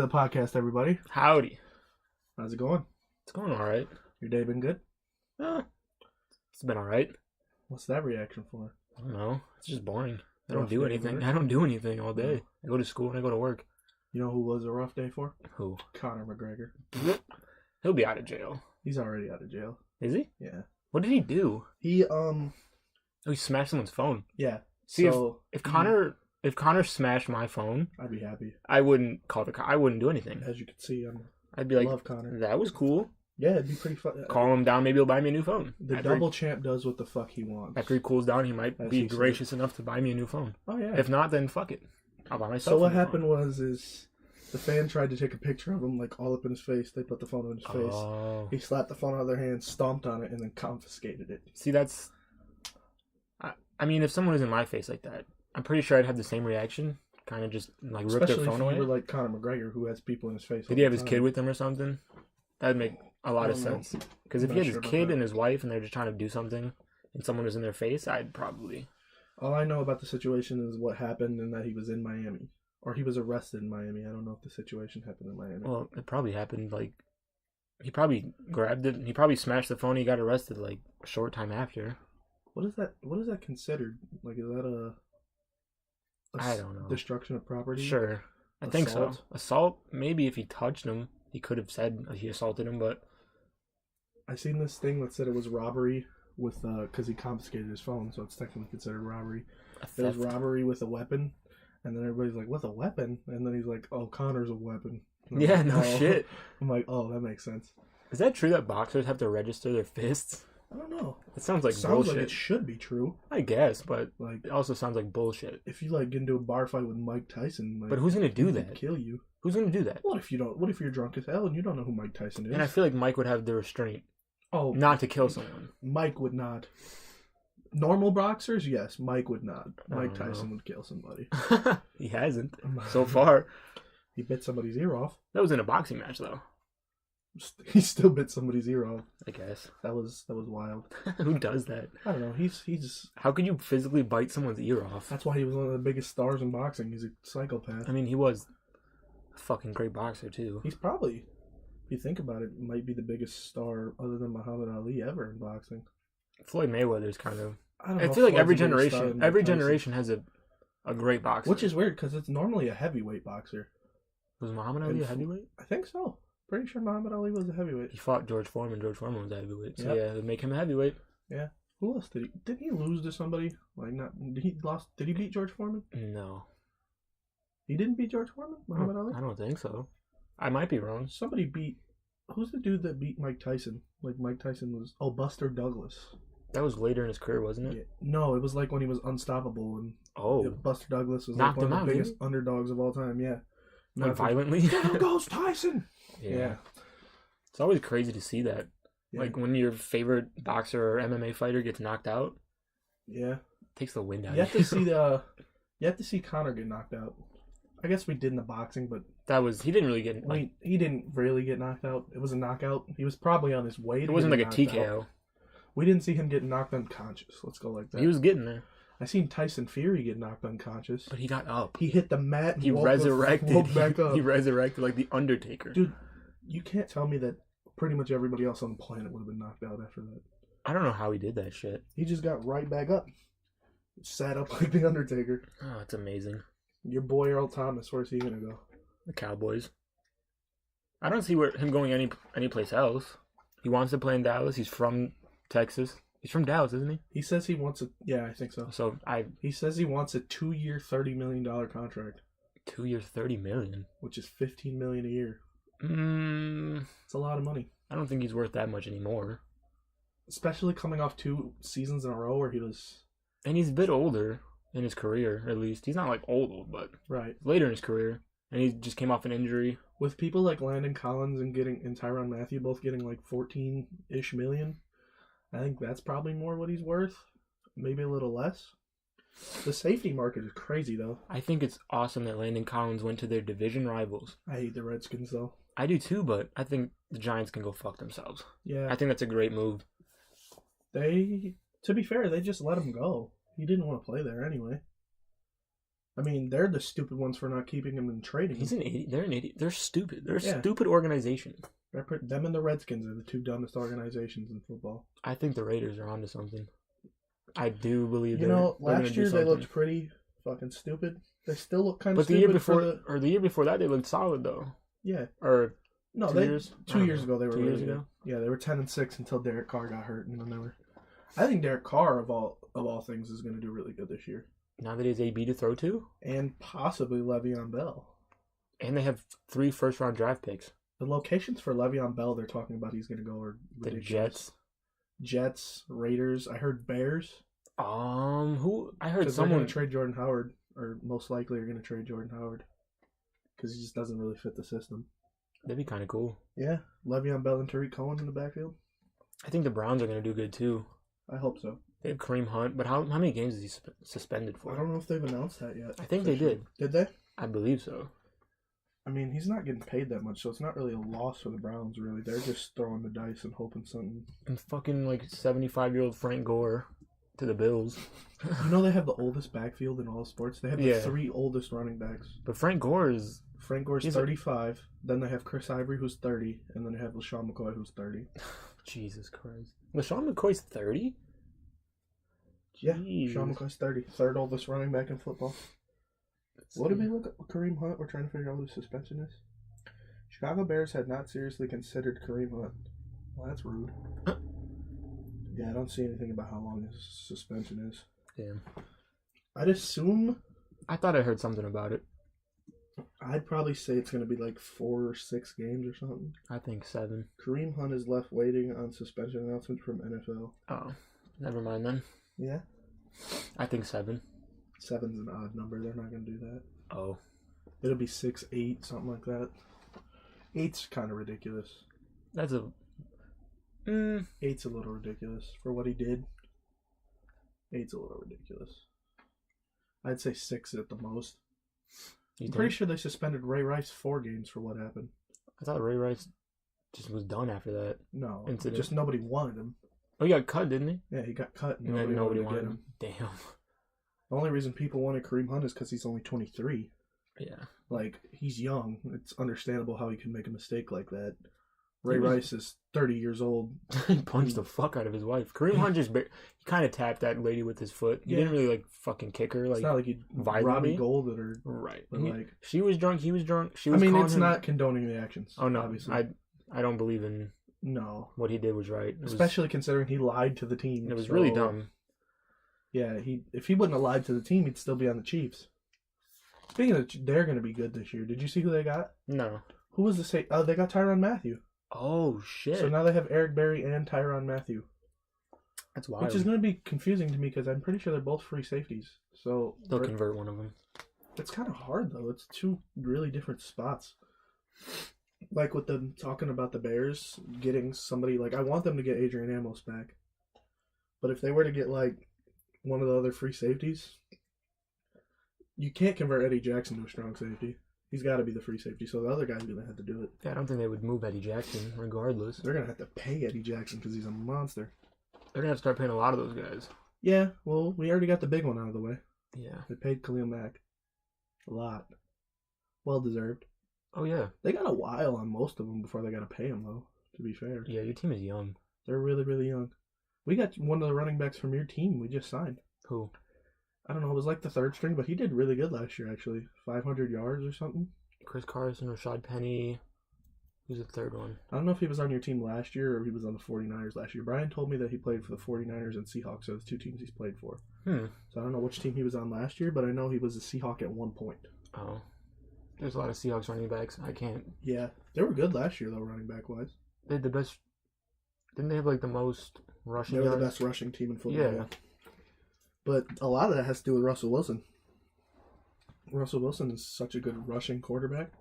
the podcast, everybody. Howdy. How's it going? It's going all right. Your day been good? It's been all right. What's that reaction for? I don't know. It's just boring. I Rough don't do day anything. for I don't do anything all day. I go to school and I go to work. You know who was a rough day for? Who? Conor McGregor. He'll be out of jail. He's already out of jail. Is he? Yeah. What did he do? He Oh, he smashed someone's phone. yeah. See, So if Conor smashed my phone, I'd be happy. I wouldn't call the I wouldn't do anything. As you can see, I'd be like, love Conor. that was cool. Yeah, it'd be pretty fun. Call him down. Maybe he'll buy me a new phone. The double champ does what the fuck he wants. After he cools down, he might As be he said. gracious enough to buy me a new phone. Oh yeah. If not, then fuck it. I'll buy myself. So what a new happened phone. was the fan tried to take a picture of him, like all up in his face. They put the phone in his face. Oh. He slapped the phone out of their hand, stomped on it, and then confiscated it. See, that's... I mean, if someone was in my face like that, I'm pretty sure I'd have the same reaction. Kind of just, like, rip Especially their phone if away. you were like Conor McGregor, who has people in his face. Did he have his kid with him or something? That'd make a lot of I don't know. sense. Because if I'm he not had sure his about kid that. and his wife and they're just trying to do something and someone was in their face, I'd probably... All I know about the situation is what happened and that he was in Miami. Or he was arrested in Miami. I don't know if the situation happened in Miami. Well, it probably happened, like... He probably grabbed it. He probably smashed the phone. He got arrested, like, a short time after. What is that considered? Like, is that I don't know. Destruction of property? Sure. I think so. Assault? Assault, maybe if he touched him, he could have said he assaulted him, but... I seen this thing that said it was robbery with, because he confiscated his phone, so it's technically considered robbery. It was robbery with a weapon, and then everybody's like, with a weapon? And then he's like, oh, Connor's a weapon. And I'm Yeah, like, no oh. shit. I'm like, oh, that makes sense. Is that true that boxers have to register their fists? I don't know. It sounds like Sounds bullshit. like it should be true. I guess, but Like, it also sounds like bullshit. if you like get into a bar fight with Mike Tyson, like, But who's gonna do he could that? kill you. Who's gonna do that? What if you don't? What if you're drunk as hell and you don't know who Mike Tyson is? And I feel like Mike would have the restraint oh, not to kill someone. Mike would not. Normal boxers, yes. Mike would not. I Mike don't know. Tyson would kill somebody. He hasn't so far. He bit somebody's ear off. That was in a boxing match, though. He still bit somebody's ear off. I guess. That was wild. Who does that? I don't know. He's. How could you physically bite someone's ear off? That's why he was one of the biggest stars in boxing. He's a psychopath. I mean, he was a fucking great boxer too. He's probably, if you think about it, might be the biggest star other than Muhammad Ali ever in boxing. Floyd Mayweather's kind of. I don't I know. feel like if every Floyd's the biggest star generation, than every Mike Tyson. generation has a great boxer. Which is weird because it's normally a heavyweight boxer. Was Muhammad Ali a heavyweight? I think so. Pretty sure Muhammad Ali was a heavyweight. He fought George Foreman. George Foreman was a heavyweight. So Yep. yeah, it'd make him a heavyweight. Yeah. Who else did he? Didn't he lose to somebody? Like not? Did he beat George Foreman? No. He didn't beat George Foreman. Muhammad Ali. I don't think so. I might be wrong. Somebody beat. Who's the dude that beat Mike Tyson? Like Mike Tyson was. Oh, Buster Douglas. That was later in his career, wasn't it? Yeah. No, it was like when he was unstoppable and Oh. Buster Douglas was Knocked like one him of the out, biggest underdogs of all time. Yeah. Like Not for- violently? Down goes Tyson. Yeah. It's always crazy to see that. Yeah. Like when your favorite boxer or MMA fighter gets knocked out, Yeah. it takes the wind out You of have to see You have to see Conor get knocked out. I guess we did in the boxing, but he didn't really get like, he didn't really get knocked out. It was a knockout. He was probably on his way. it wasn't like a getting knocked TKO. out. We didn't see him get knocked unconscious. Let's go like that. He was getting there, I seen Tyson Fury get knocked unconscious. but he got up. He hit the mat and He woke resurrected. back up. He resurrected like the Undertaker. Dude, you can't tell me that pretty much everybody else on the planet would have been knocked out after that. I don't know how he did that shit. He just got right back up. Sat up like the Undertaker. Oh, it's amazing. Your boy Earl Thomas, where's he gonna go? The Cowboys. I don't see him going any place else. He wants to play in Dallas. He's from Texas. He's from Dallas, isn't he? He says he wants a. Yeah, I think so. So He says he wants a 2-year, $30 million contract, 2 years, $30 million. which is $15 million a year. It's a lot of money, I don't think he's worth that much anymore. especially coming off 2 seasons in a row where he was And he's a bit older in his career, at least. He's not like old, but right. later in his career. And he just came off an injury. With people like Landon Collins and Tyrann Mathieu both getting like 14-ish million, I think that's probably more what he's worth. Maybe a little less. The safety market is crazy, though. I think it's awesome that Landon Collins went to their division rivals. I hate the Redskins, though. I do too, but I think the Giants can go fuck themselves. Yeah. I think that's a great move. To be fair, they just let him go. He didn't want to play there anyway. I mean, they're the stupid ones for not keeping him and trading him. He's an idiot. They're an idiot. They're stupid. They're a stupid organization. Them and the Redskins are the two dumbest organizations in football. I think the Raiders are onto something. I do believe. Last year they looked pretty fucking stupid. They still look kind of stupid. But the year before that, they looked solid though. Yeah. Or no, 2 years. 2 years ago they were 2 years ago. Good. Yeah, they were 10-6 until Derek Carr got hurt, and then they were. I think Derek Carr of all things is going to do really good this year. Now that he has AB to throw to, and possibly Le'Veon Bell. And they have 3 first-round draft picks. The locations for Le'Veon Bell they're talking about he's going to go are ridiculous. The Jets, Raiders. I heard Bears. Who? I heard someone they're going to trade Jordan Howard, or most likely are going to trade Jordan Howard because he just doesn't really fit the system. That'd be kind of cool. Yeah, Le'Veon Bell and Tariq Cohen in the backfield. I think the Browns are going to do good too. I hope so. They have Kareem Hunt, but how many games is he suspended for? I don't know if they've announced that yet. I think they did. Did they? I believe so. I mean, he's not getting paid that much, so it's not really a loss for the Browns, really. They're just throwing the dice and hoping something. And fucking, 75-year-old Frank Gore to the Bills. You know they have the oldest backfield in all sports? They have the 3 oldest running backs. But Frank Gore's 35. Then they have Chris Ivory, who's 30. And then they have LaShawn McCoy, who's 30. Jesus Christ. LaShawn McCoy's 30? Yeah, LaShawn McCoy's 30. Third oldest running back in football. What did we look at? Kareem Hunt? We're trying to figure out who the suspension is. Chicago Bears had not seriously considered Kareem Hunt. Well, that's rude. Yeah, I don't see anything about how long his suspension is. Damn. I'd assume... I thought I heard something about it. I'd probably say it's going to be 4 or 6 games or something. I think 7. Kareem Hunt is left waiting on suspension announcement from NFL. Oh, never mind then. Yeah? I think 7. 7's an odd number. They're not going to do that. Oh. It'll be 6, 8, something like that. 8's kind of ridiculous. That's a... 8's a little ridiculous for what he did. 8's a little ridiculous. I'd say 6 at the most. I'm pretty sure they suspended Ray Rice 4 games for what happened. I thought Ray Rice just was done after that. No, incident. Just nobody wanted him. Oh, he got cut, didn't he? Yeah, he got cut. And nobody wanted him. Damn. The only reason people wanted Kareem Hunt is because he's only 23. Yeah. He's young. It's understandable how he can make a mistake like that. Ray Rice is 30 years old. He punched the fuck out of his wife. Kareem Hunt he kind of tapped that lady with his foot. He didn't really fucking kick her. It's not like he Robbie Golded her. Right. She was drunk. He was drunk. She was. It's not condoning the actions. Oh no, obviously. I don't believe in. No. What he did was right. Especially considering he lied to the team. It was really dumb. Yeah, if he wouldn't have lied to the team, he'd still be on the Chiefs. Speaking of, they're going to be good this year. Did you see who they got? No. Who was the safety? Oh, they got Tyrann Mathieu. Oh, shit. So now they have Eric Berry and Tyrann Mathieu. That's wild. Which is going to be confusing to me because I'm pretty sure they're both free safeties. So they'll convert one of them. It's kind of hard, though. It's 2 really different spots. Like with them talking about the Bears getting somebody, I want them to get Adrian Amos back. But if they were to get, one of the other free safeties, you can't convert Eddie Jackson to a strong safety. He's got to be the free safety, so the other guy's going to have to do it. Yeah, I don't think they would move Eddie Jackson regardless. They're going to have to pay Eddie Jackson because he's a monster. They're going to have to start paying a lot of those guys. Yeah, well, we already got the big one out of the way. Yeah. They paid Khalil Mack. A lot. Well deserved. Oh, yeah. They got a while on most of them before they got to pay him, though, to be fair. Yeah, your team is young. They're really, really young. We got one of the running backs from your team we just signed. Who? I don't know. It was the 3rd string, but he did really good last year, actually. 500 yards or something. Chris Carson, Rashad Penny. Who's the 3rd one? I don't know if he was on your team last year or he was on the 49ers last year. Brian told me that he played for the 49ers and Seahawks, so the 2 teams he's played for. So I don't know which team he was on last year, but I know he was a Seahawk at one point. Oh. There's a lot of Seahawks running backs. I can't. Yeah. They were good last year, though, running back-wise. They had the best... Didn't they have, the most rushing yards? They were the best rushing team in football. Yeah. But a lot of that has to do with Russell Wilson. Russell Wilson is such a good rushing quarterback.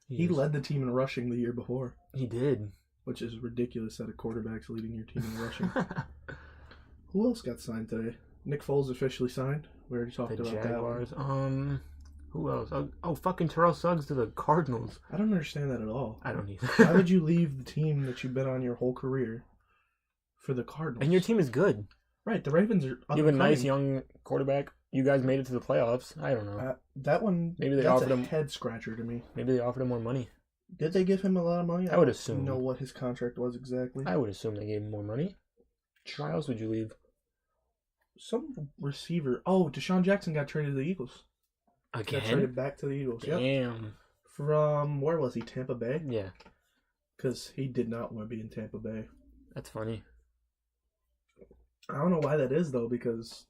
He led the team in rushing the year before. He did. Which is ridiculous that a quarterback's leading your team in rushing. Who else got signed today? Nick Foles officially signed. We already talked about Jaguars. that one. Who else? Oh, fucking Terrell Suggs to the Cardinals. I don't understand that at all. I don't either. Why would you leave the team that you've been on your whole career for the Cardinals? And your team is good. Right, the Ravens are... You have a nice young quarterback. you guys made it to the playoffs. I don't know. That one, Maybe they that's offered a him head scratcher to me. Maybe they offered him more money. Did they give him a lot of money? I would assume. I don't know what his contract was exactly. I would assume they gave him more money. Why else would you leave? Some receiver. Oh, Deshaun Jackson got traded to the Eagles. Again? Got traded back to the Eagles. Damn. Yep. From, where was he? Tampa Bay? Yeah. Because he did not want to be in Tampa Bay. That's funny. I don't know why that is, though, because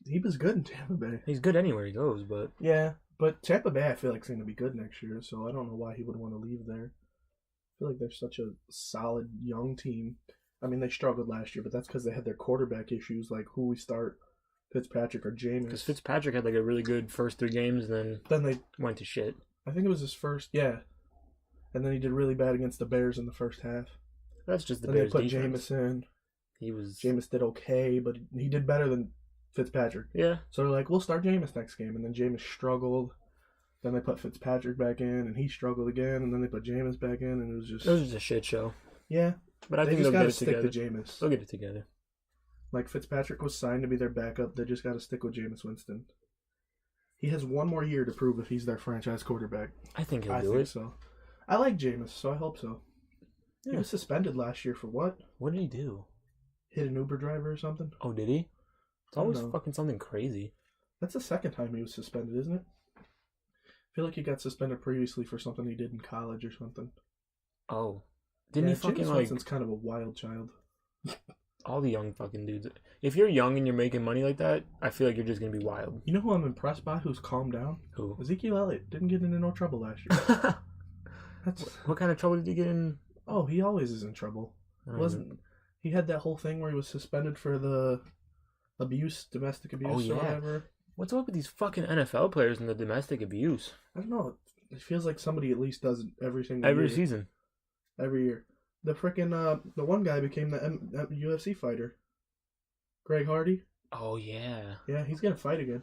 he was good in Tampa Bay. He's good anywhere he goes, but... Yeah, but Tampa Bay I feel like is going to be good next year, so I don't know why he would want to leave there. I feel like they're such a solid young team. I mean, they struggled last year, but that's because they had their quarterback issues, like who we start, Fitzpatrick or Jameis. Because Fitzpatrick had like a really good first 3 games, then they went to shit. I think it was his first, yeah. And then he did really bad against the Bears in the first half. That's just the then Bears' they put defense. Jameis in. Jameis did okay, but he did better than Fitzpatrick. Yeah. So they're like, we'll start Jameis next game. And then Jameis struggled. Then they put Fitzpatrick back in, and he struggled again. And then they put Jameis back in, and it was just a shit show. Yeah. But I think they'll get it together. Stick to Jameis. They'll get it together. Like Fitzpatrick was signed to be their backup. They just got to stick with Jameis Winston. He has one more year to prove if he's their franchise quarterback. I think he'll do it. So. I like Jameis, so I hope so. Yeah. He was suspended last year for what? What did he do? Hit an Uber driver or something? Oh, did he? It's always fucking something crazy. That's the second time he was suspended, isn't it? I feel like he got suspended previously for something he did in college or something. Oh. Didn't he fucking Jameis Winston's kind of a wild child. All the young fucking dudes. If you're young and you're making money like that, I feel like you're just going to be wild. You know who I'm impressed by who's calmed down? Who? Ezekiel Elliott. Didn't get into no trouble last year. What kind of trouble did he get in? Oh, he always is in trouble. He had that whole thing where he was suspended for the domestic abuse or whatever. What's up with these fucking NFL players and the domestic abuse? I don't know. It feels like somebody at least does it every season. Every year. The freaking the one guy became the UFC fighter. Greg Hardy. Oh yeah. Yeah, he's gonna fight again.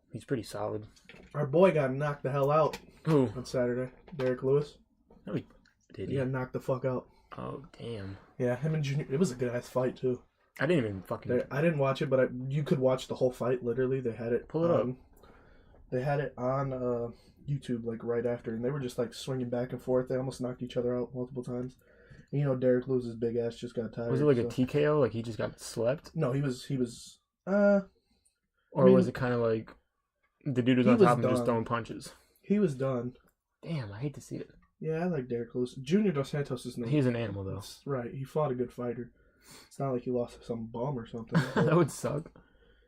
He's pretty solid. Our boy got knocked the hell out. Who? On Saturday. Derek Lewis. No, did he? He got knocked the fuck out. Oh damn. Yeah, him and Junior. It was a good ass fight too. I didn't even fucking. I didn't watch it, but you could watch the whole fight. Literally, they had it. Pull it up. They had it on YouTube like right after, and they were just like swinging back and forth. They almost knocked each other out multiple times. And, you know, Derek Lewis's big ass just got tired. Was it like a TKO? Like he just got slept? No, he was. Or was it kind of like the dude was on top and just throwing punches? He was done. Damn, I hate to see it. Yeah, I like Derek Lewis. Junior Dos Santos is no. He's an animal though. Right, he fought a good fighter. It's not like he lost to some bum or something. That would suck.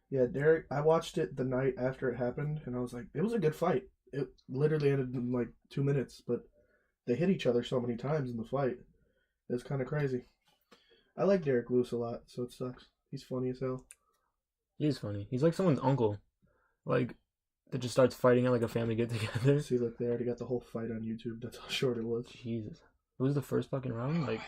Yeah, Derek. I watched it the night after it happened, and I was like, it was a good fight. It literally ended in like 2 minutes, but they hit each other so many times in the fight. It was kind of crazy. I like Derek Lewis a lot, so it sucks. He's funny as hell. He is funny. He's like someone's uncle, like that just starts fighting at like a family get together. See, look, they already got the whole fight on YouTube. That's how short it was. Jesus, it was the first fucking round. Like,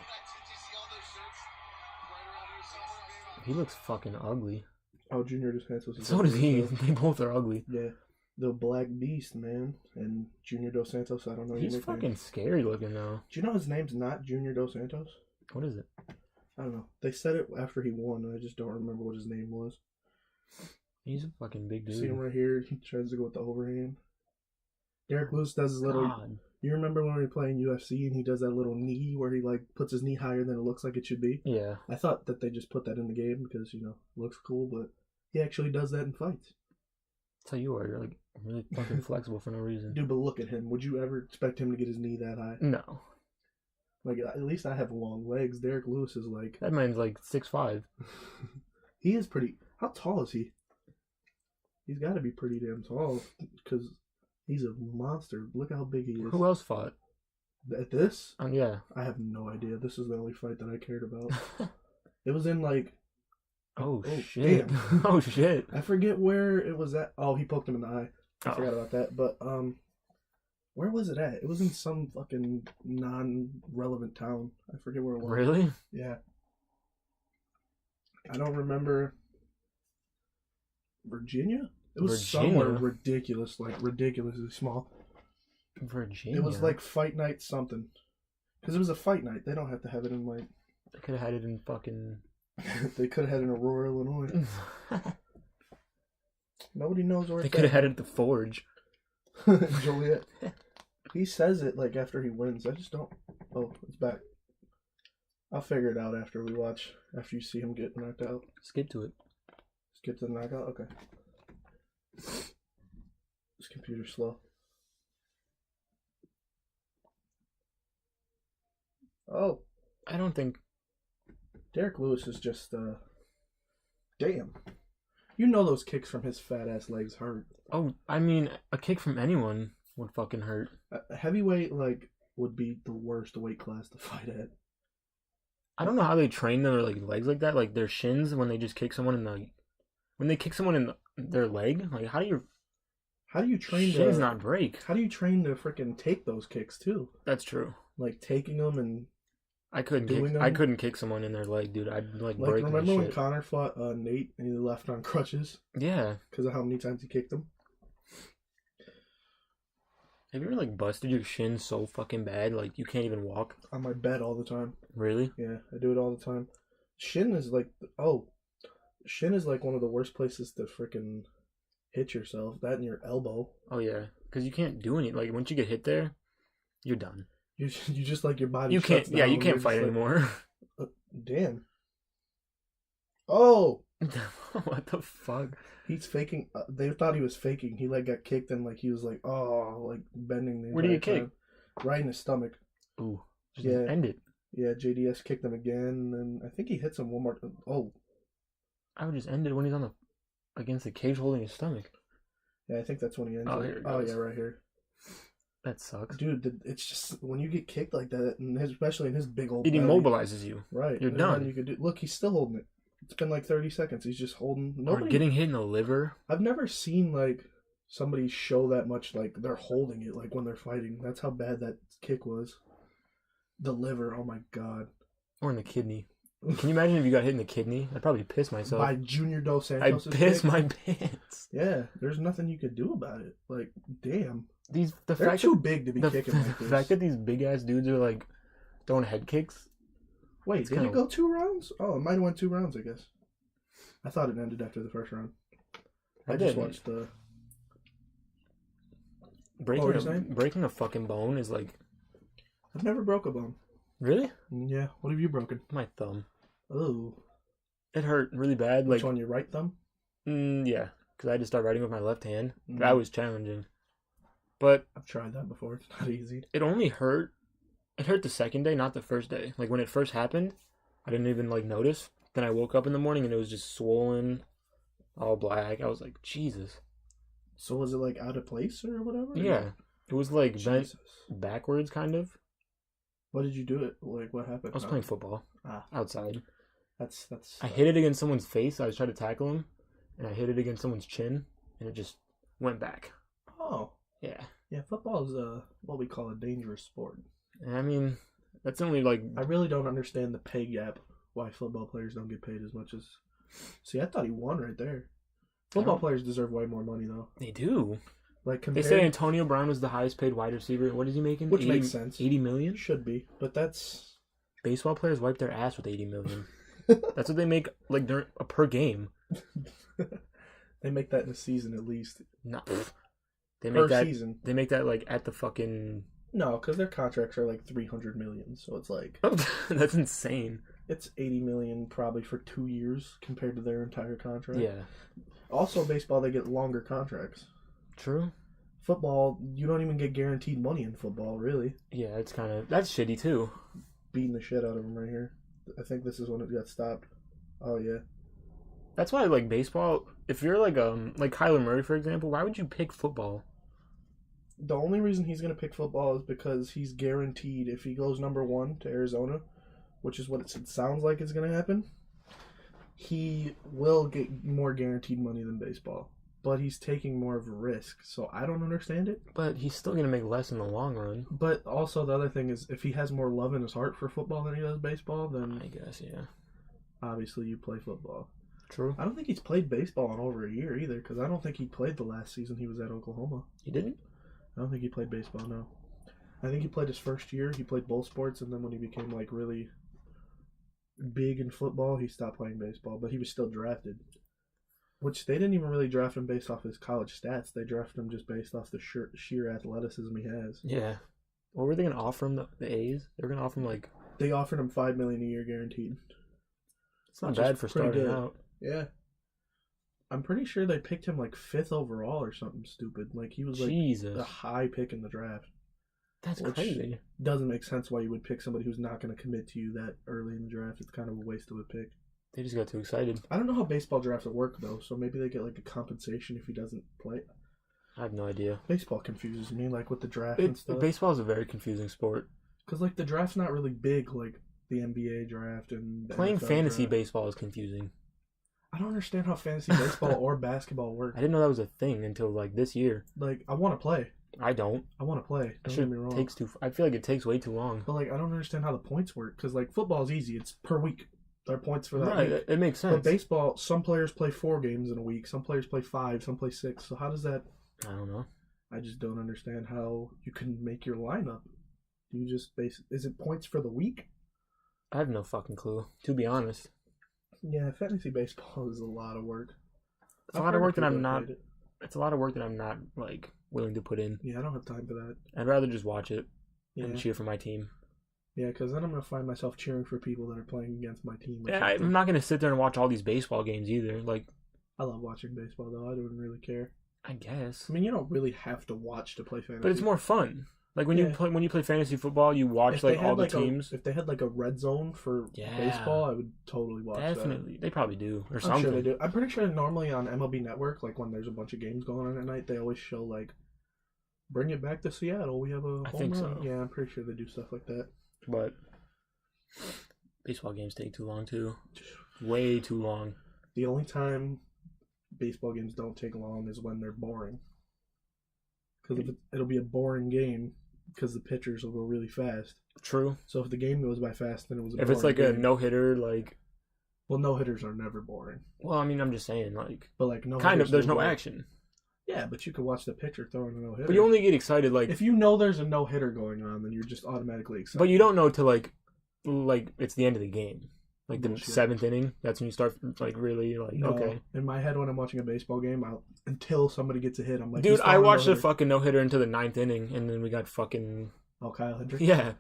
he looks fucking ugly. Oh, Junior Dos Santos. So does he. They both are ugly. Yeah. The Black Beast, man. And Junior Dos Santos, I don't know. He's fucking scary looking, though. Do you know his name's not Junior Dos Santos? What is it? I don't know. They said it after he won, and I just don't remember what his name was. He's a fucking big dude. See him right here? He tries to go with the overhand. Derek Lewis does his little... God. You remember when we were playing UFC and he does that little knee where he like puts his knee higher than it looks like it should be? Yeah. I thought that they just put that in the game because, you know, it looks cool, but he actually does that in fights. That's how you are. You're like really fucking flexible for no reason. Dude, but look at him. Would you ever expect him to get his knee that high? No. Like, at least I have long legs. Derek Lewis is like... That man's like 6'5". He is pretty... How tall is he? He's got to be pretty damn tall because he's a monster. Look how big he is. Who else fought? At this? Yeah. I have no idea. This is the only fight that I cared about. It was in like... Oh shit. Oh shit. I forget where it was at. Oh, he poked him in the eye. I forgot about that. But, where was it at? It was in some fucking non-relevant town. I forget where it was. Really? Yeah. I don't remember. Virginia? It was somewhere ridiculous, like ridiculously small. Virginia? It was like fight night something. Because it was a fight night. They don't have to have it in like... They could have had it in fucking... They could have had it in Aurora, Illinois. Nobody knows where They it's could have at. had it at the Forge. Joliet. He says it like after he wins. I just don't. Oh, it's back. I'll figure it out after we watch. After you see him get knocked out. Skip to it. Skip to the knockout? Okay. This computer's slow. Oh. I don't think... Derek Lewis is just, damn. You know those kicks from his fat-ass legs hurt. Oh, I mean, a kick from anyone would fucking hurt. A heavyweight, like, would be the worst weight class to fight at. I don't know how they train their like legs like that. Like their shins when they just kick someone in the... When they kick someone in their leg, like how do you train shins not break? How do you train to freaking take those kicks too? That's true. Like taking them and I couldn't kick someone in their leg, dude. I'd like break. Remember when Conor fought Nate and he left on crutches? Yeah, because of how many times he kicked him. Have you ever like busted your shin so fucking bad like you can't even walk? On my bed all the time. Really? Yeah, I do it all the time. Shin is like one of the worst places to freaking hit yourself. That and your elbow. Oh yeah, because you can't do anything. Like once you get hit there, you're done. You just like your body. You can't. Yeah, you can't fight anymore. Damn. Oh. What the fuck? He's faking. They thought he was faking. He like got kicked and like he was like, oh, like bending the. Where did he kick? Right in his stomach. Ooh. Just end it. Yeah, JDS kicked him again, and I think he hits him one more. Oh. I would just end it when he's on the against the cage holding his stomach. Yeah, I think that's when he ends. Oh, here it goes. Yeah, right here. That sucks, dude. It's just when you get kicked like that, and especially in his big old. It immobilizes you. Right, you're done. You could look. He's still holding it. It's been like 30 seconds. He's just holding. Nobody. Or getting hit in the liver. I've never seen like somebody show that much like they're holding it like when they're fighting. That's how bad that kick was. The liver. Oh my god. Or in the kidney. Can you imagine if you got hit in the kidney? I'd probably piss myself. By Junior Dos Santos. I'd piss my pants. Yeah, there's nothing you could do about it. Like, damn. They're too big to be kicking like this. The fact that these big ass dudes are like throwing head kicks. Wait, did it go 2 rounds? Oh, it might have went 2 rounds, I guess. I thought it ended after the first round. I just watched the... Breaking a fucking bone is like... I've never broke a bone. Really? Yeah. What have you broken? My thumb. Oh. It hurt really bad. Which on your right thumb? Yeah, because I had to start writing with my left hand. That was challenging. But... I've tried that before. It's not easy. It only hurt... It hurt the second day, not the first day. Like, when it first happened, I didn't even, like, notice. Then I woke up in the morning and it was just swollen, all black. I was like, Jesus. So was it, like, out of place or whatever? Yeah. It was, like, bent backwards, kind of. What did you do it? Like, what happened? I was playing football. Outside. That's. I hit it against someone's face. I was trying to tackle him. And I hit it against someone's chin. And it just went back. Oh. Yeah. Yeah, football is what we call a dangerous sport. I mean, that's only like... I really don't understand the pay gap. Why football players don't get paid as much as... See, I thought he won right there. Football players deserve way more money, though. They do. Like They say Antonio Brown was the highest paid wide receiver. What is he making? Which makes sense. 80 million? Should be, but that's... Baseball players wipe their ass with 80 million. That's what they make like per game. They make that in a season at least. No. They make that season. They make that like at the fucking... No, because their contracts are like 300 million, so it's like... That's insane. It's 80 million probably for 2 years compared to their entire contract. Yeah. Also, baseball, they get longer contracts. True. Football, you don't even get guaranteed money in football, really. Yeah, it's kind of... That's shitty, too. Beating the shit out of them right here. I think this is when it got stopped. Oh, yeah. That's why, like, baseball... If you're, like Kyler Murray, for example, why would you pick football? The only reason he's going to pick football is because he's guaranteed if he goes number 1 to Arizona, which is what it sounds like is going to happen, he will get more guaranteed money than baseball. But he's taking more of a risk, so I don't understand it. But he's still going to make less in the long run. But also the other thing is, if he has more love in his heart for football than he does baseball, then... I guess, yeah. Obviously, you play football. True. I don't think he's played baseball in over a year either, because I don't think he played the last season he was at Oklahoma. He didn't? I don't think he played baseball, no. I think he played his first year. He played both sports, and then when he became, like, really big in football, he stopped playing baseball, but he was still drafted. Which they didn't even really draft him based off his college stats. They drafted him just based off the sheer athleticism he has. Yeah. What were they going to offer him, the A's? They were going to offer him, like... They offered him $5 million a year guaranteed. It's not bad for starting out. Yeah. I'm pretty sure they picked him, like, 5th overall or something stupid. Like, he was, like, the high pick in the draft. That's crazy. Doesn't make sense why you would pick somebody who's not going to commit to you that early in the draft. It's kind of a waste of a pick. They just got too excited. I don't know how baseball drafts work, though, so maybe they get, like, a compensation if he doesn't play. I have no idea. Baseball confuses me, like, with the draft and stuff. Baseball is a very confusing sport. Because, like, the draft's not really big, like the NBA draft and the Playing NFL fantasy draft. Baseball is confusing. I don't understand how fantasy baseball or basketball work. I didn't know that was a thing until, like, this year. Like, I want to play. I don't. I want to play. Don't get me wrong. I feel like it takes way too long. But, like, I don't understand how the points work. Because, like, football is easy. It's per week. There are points for that week. It makes sense. But baseball, some players play 4 games in a week. Some players play 5. Some play 6. So how does that... I don't know. I just don't understand how you can make your lineup. Do you just is it points for the week? I have no fucking clue, to be honest. Yeah, fantasy baseball is a lot of work. It's a lot of work that I'm not. It's a lot of work that I'm not, like, willing to put in. Yeah, I don't have time for that. I'd rather just watch it and cheer for my team. Yeah, because then I'm going to find myself cheering for people that are playing against my team. Yeah, I'm not going to sit there and watch all these baseball games either. Like, I love watching baseball, though. I don't really care. I guess. I mean, you don't really have to watch to play fantasy. But it's more fun. Like, when you play fantasy football, you watch, like, all the teams. If they had, like, a red zone for baseball, I would totally watch that. Definitely. They probably do. Or I'm something. sure they do. I'm pretty sure normally on MLB Network, like, when there's a bunch of games going on at night, they always show, like, bring it back to Seattle. We have a home run. So. Yeah, I'm pretty sure they do stuff like that. But baseball games take too long, too. Way too long. The only time baseball games don't take long is when they're boring. Because it'll be a boring game because the pitchers will go really fast. True. So if the game goes by fast, then it was a boring game. If it's like a no-hitter, like... Well, no-hitters are never boring. Well, I mean, I'm just saying, like... But, like, no kind of, there's no action. Yeah, but you can watch the pitcher throwing a no-hitter. But you only get excited, like... If you know there's a no-hitter going on, then you're just automatically excited. But you don't know till, like it's the end of the game. Like, the 7th inning, that's when you start, like, really, like, no. Okay. In my head, when I'm watching a baseball game, until somebody gets a hit, I'm like... Dude, I watched a fucking no-hitter until the 9th inning, and then we got fucking... Oh, Kyle Hendricks? Yeah.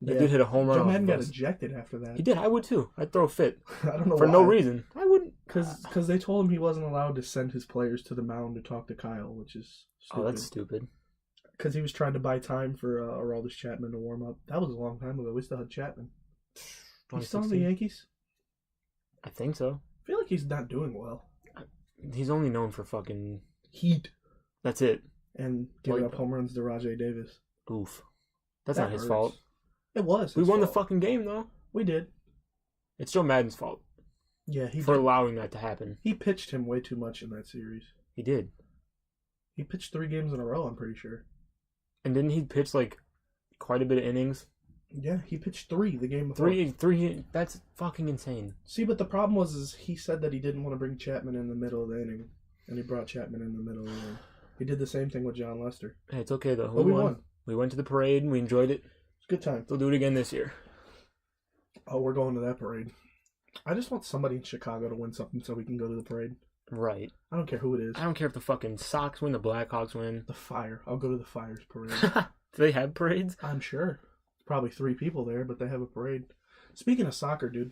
That dude hit a home run. Joe Madden got ejected after that. He did. I would, too. I'd throw a fit. I don't know For why. no reason. I wouldn't. Because they told him he wasn't allowed to send his players to the mound to talk to Kyle, which is stupid. Oh, that's stupid. Because he was trying to buy time for Aroldis Chapman to warm up. That was a long time ago. We still had Chapman. He's still in the Yankees? I think so. I feel like he's not doing well. He's only known for fucking... Heat. That's it. And giving up home runs to Rajay Davis. Oof. That's not his fault. It was. We won the fucking game, though. We did. It's Joe Madden's fault. Yeah, for allowing that to happen. He pitched him way too much in that series. He did. He pitched 3 games in a row, I'm pretty sure. And didn't he pitch, like, quite a bit of innings? Yeah, he pitched 3 the game before. Three. That's fucking insane. See, but the problem was he said that he didn't want to bring Chapman in the middle of the inning, and he brought Chapman in the middle of the inning. He did the same thing with John Lester. Hey, it's okay, though. But we won. We went to the parade, and we enjoyed it. Good time. They'll do it again this year. Oh, we're going to that parade. I just want somebody in Chicago to win something so we can go to the parade. Right. I don't care who it is. I don't care if the fucking Sox win, the Blackhawks win. The Fire. I'll go to the Fire's parade. Do they have parades? I'm sure. Probably 3 people there, but they have a parade. Speaking of soccer, dude,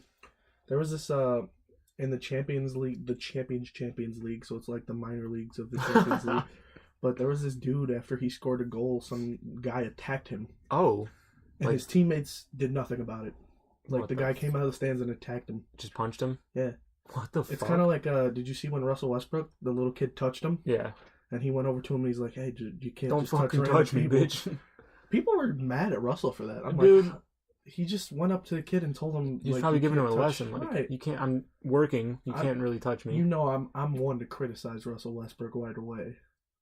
there was this in the Champions League, the Champions League, so it's like the minor leagues of the Champions League. But there was this dude, after he scored a goal, some guy attacked him. Oh. And his teammates did nothing about it. Like, the guy came out of the stands and attacked him. Just punched him? Yeah. What the fuck? It's kind of like, did you see when Russell Westbrook, the little kid, touched him? Yeah. And he went over to him and he's like, hey, you can't Don't just fucking touch me, bitch. People were mad at Russell for that. I'm Dude. like, he just went up to the kid and told him, he's like, probably giving him a touch... lesson. Like, right. You can't, I'm working. You can't really touch me. You know, I'm one to criticize Russell Westbrook right away.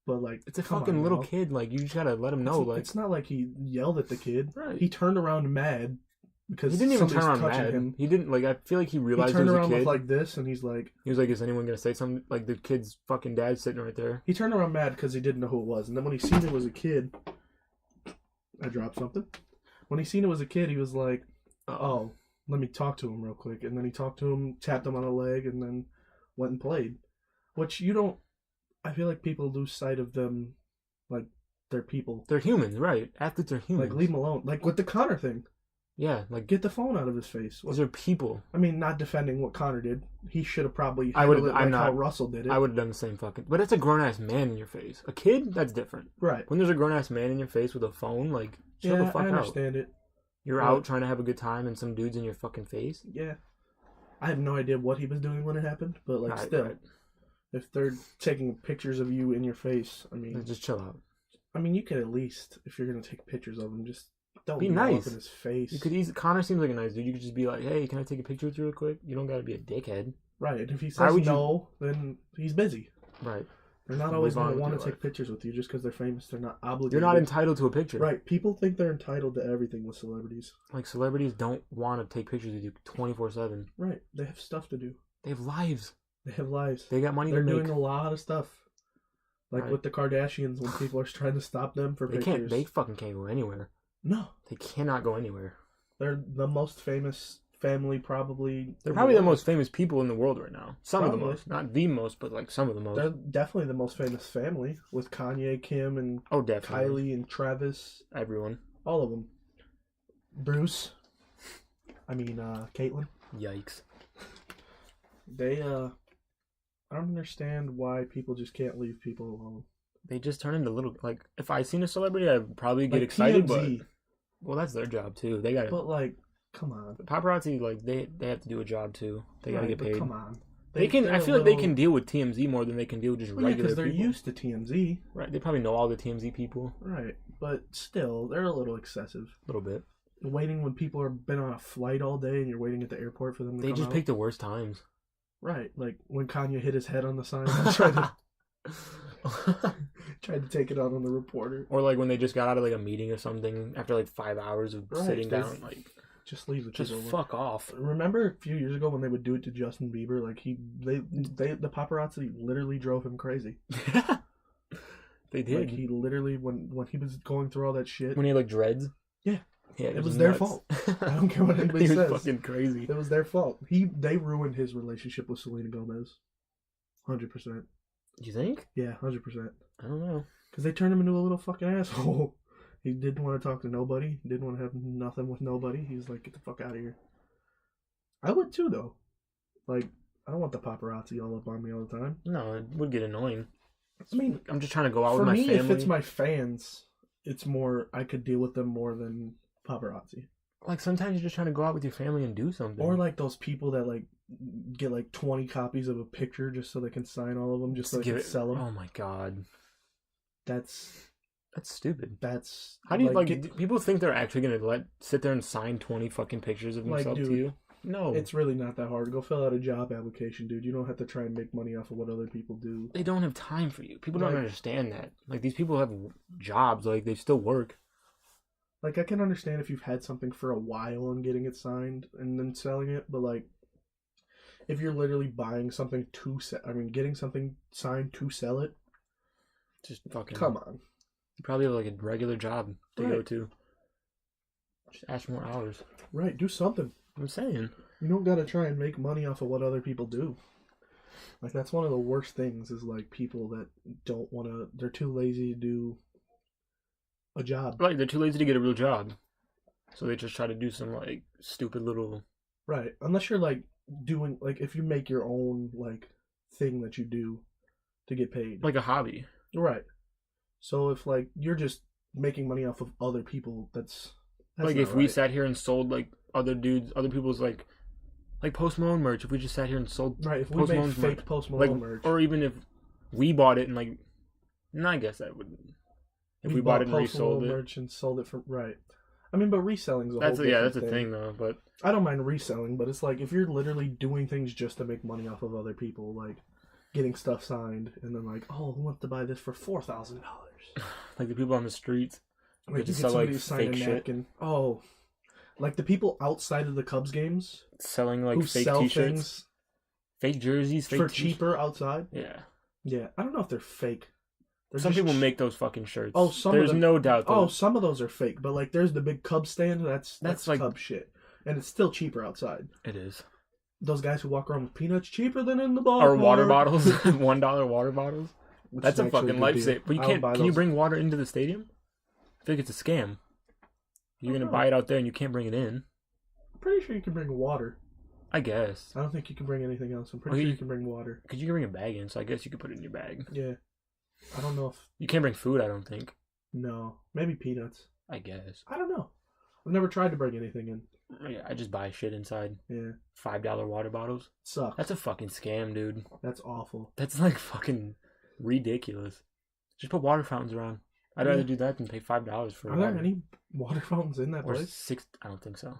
But, like, it's a fucking little kid. Like, you just gotta let him know. It's not like he yelled at the kid. Right. He turned around mad because he didn't even turn around touching mad. him. He didn't, like, I feel like he realized he turned it was around a kid. with, like, this, and he was like, is anyone gonna say something? Like, the kid's fucking dad's sitting right there. He turned around mad because he didn't know who it was. And then when he seen it was a kid, I dropped something. When he seen it was a kid, he was like, oh, let me talk to him real quick. And then he talked to him, tapped him on the leg, and then went and played. Which you don't. I feel like people lose sight of them, like they're people. They're humans, right? Athletes are humans. Like leave them alone. Like with the Conor thing. Yeah, like get the phone out of his face. Those are people. I mean, not defending what Conor did. He should have probably handled it like how Russell did it. I would have done the same fucking. But it's a grown ass man in your face. A kid, that's different. Right. When there's a grown ass man in your face with a phone, like chill the fuck out. I understand it. You're out trying to have a good time, and some dude's in your fucking face. Yeah. I have no idea what he was doing when it happened, but like still, if they're taking pictures of you in your face, I mean, just chill out. I mean, you could at least, if you're gonna take pictures of him, just. Don't be nice up in his face. You could Conor seems like a nice dude. You could just be like, "Hey, can I take a picture with you real quick?" You don't got to be a dickhead, right? And if he says no, then he's busy, right? They're not always going to want to take pictures with you just because they're famous. They're not obligated. You're not entitled to a picture, right? People think they're entitled to everything with celebrities. Like celebrities don't want to take pictures with you 24/7. Right? They have stuff to do. They have lives. They have lives. They got money. They're doing a lot of stuff. Like with the Kardashians, when people are trying to stop them for pictures, they fucking can't go anywhere. No. They cannot go anywhere. They're the most famous family, probably. They're probably the most famous people in the world right now. Some of the most. Not the most, but like some of the most. They're definitely the most famous family with Kanye, Kim, and Kylie and Travis. Everyone. All of them. Bruce. I mean, Caitlyn. Yikes. They, I don't understand why people just can't leave people alone. They just turn into little, like, if I seen a celebrity, I'd probably get excited, TMZ. But... Well, that's their job, too. They gotta... But, like, come on. Paparazzi, like, they have to do a job, too. They gotta get paid. Come on. They can. I feel like they can deal with TMZ more than they can deal with just regular people. because they're used to TMZ. Right. They probably know all the TMZ people. Right. But still, they're a little excessive. A little bit. Waiting when people have been on a flight all day and you're waiting at the airport for them to come out. They just pick the worst times. Right. Like, when Kanye hit his head on the sign, tried to take it out on the reporter. Or like when they just got out of like a meeting or something after like 5 hours of sitting down, like just leave the just fuck off. Remember a few years ago when they would do it to Justin Bieber? Like the paparazzi literally drove him crazy. They did. Like he literally when he was going through all that shit. When he had like dreads. Yeah. Yeah, it was their fault. I don't care what anybody says. Fucking crazy. It was their fault. They ruined his relationship with Selena Gomez. 100%. You think? Yeah, 100%. I don't know. Because they turned him into a little fucking asshole. He didn't want to talk to nobody. Didn't want to have nothing with nobody. He's like, get the fuck out of here. I would too, though. Like, I don't want the paparazzi all up on me all the time. No, it would get annoying. I mean, I'm just trying to go out with my family. For me, if it's my fans, it's more, I could deal with them more than paparazzi. Like, sometimes you're just trying to go out with your family and do something. Or like those people that like get like 20 copies of a picture just so they can sign all of them, just so they can sell them. Oh my god. That's stupid. That's how do you do people think they're actually gonna sit there and sign 20 fucking pictures of themselves to you? No, it's really not that hard. Go fill out a job application, dude. You don't have to try and make money off of what other people do. They don't have time for you. People don't understand that. Like, these people have jobs. Like, they still work. Like, I can understand if you've had something for a while and getting it signed and then selling it, but like, if you're literally buying something getting something signed to sell it, just fucking come on. You probably have like a regular job to go to. Just ask for more hours. Right, do something. I'm saying. You don't gotta try and make money off of what other people do. Like, that's one of the worst things is like people that don't wanna, they're too lazy to do a job. Right, they're too lazy to get a real job. So they just try to do some like stupid little. Right, unless you're like doing, like if you make your own like thing that you do to get paid. Like a hobby. Right. So if like you're just making money off of other people, that's like if we sat here and sold like other people's like Post Malone merch. If we just sat here and sold if we made fake Post Malone merch, or even if we bought it and like, no, I guess that would. If we bought it and resold it, merch and sold it for I mean, but reselling's a whole different thing. That's a thing though. But I don't mind reselling, but it's like if you're literally doing things just to make money off of other people, like getting stuff signed, and then like, oh, who wants to buy this for $4,000? Like the people on the streets, like you get somebody to sign a napkin. Oh, like the people outside of the Cubs games selling like fake t-shirts, fake jerseys, for cheaper outside. Yeah, yeah. I don't know if they're fake. Some people make those fucking shirts. Oh, there's no doubt. Oh, some of those are fake, but like there's the big Cub stand. That's like Cub shit, and it's still cheaper outside. It is. those guys who walk around with peanuts cheaper than in the ballpark. Or water bottles, $1 water bottles. That's a fucking lifesaver. But you can't. Can you bring water into the stadium? I think it's a scam. You're gonna buy it out there and you can't bring it in. I'm pretty sure you can bring water. I guess. I don't think you can bring anything else. I'm pretty sure you can bring water. Because you can bring a bag in, so I guess you could put it in your bag. Yeah. I don't know if... You can't bring food, I don't think. No. Maybe peanuts. I guess. I don't know. I've never tried to bring anything in. Yeah, I just buy shit inside. Yeah. $5 water bottles. Sucks. That's a fucking scam, dude. That's awful. That's like fucking ridiculous. Just put water fountains around. I'd rather do that than pay $5 for water. Are there any water fountains in that place? $6. I don't think so.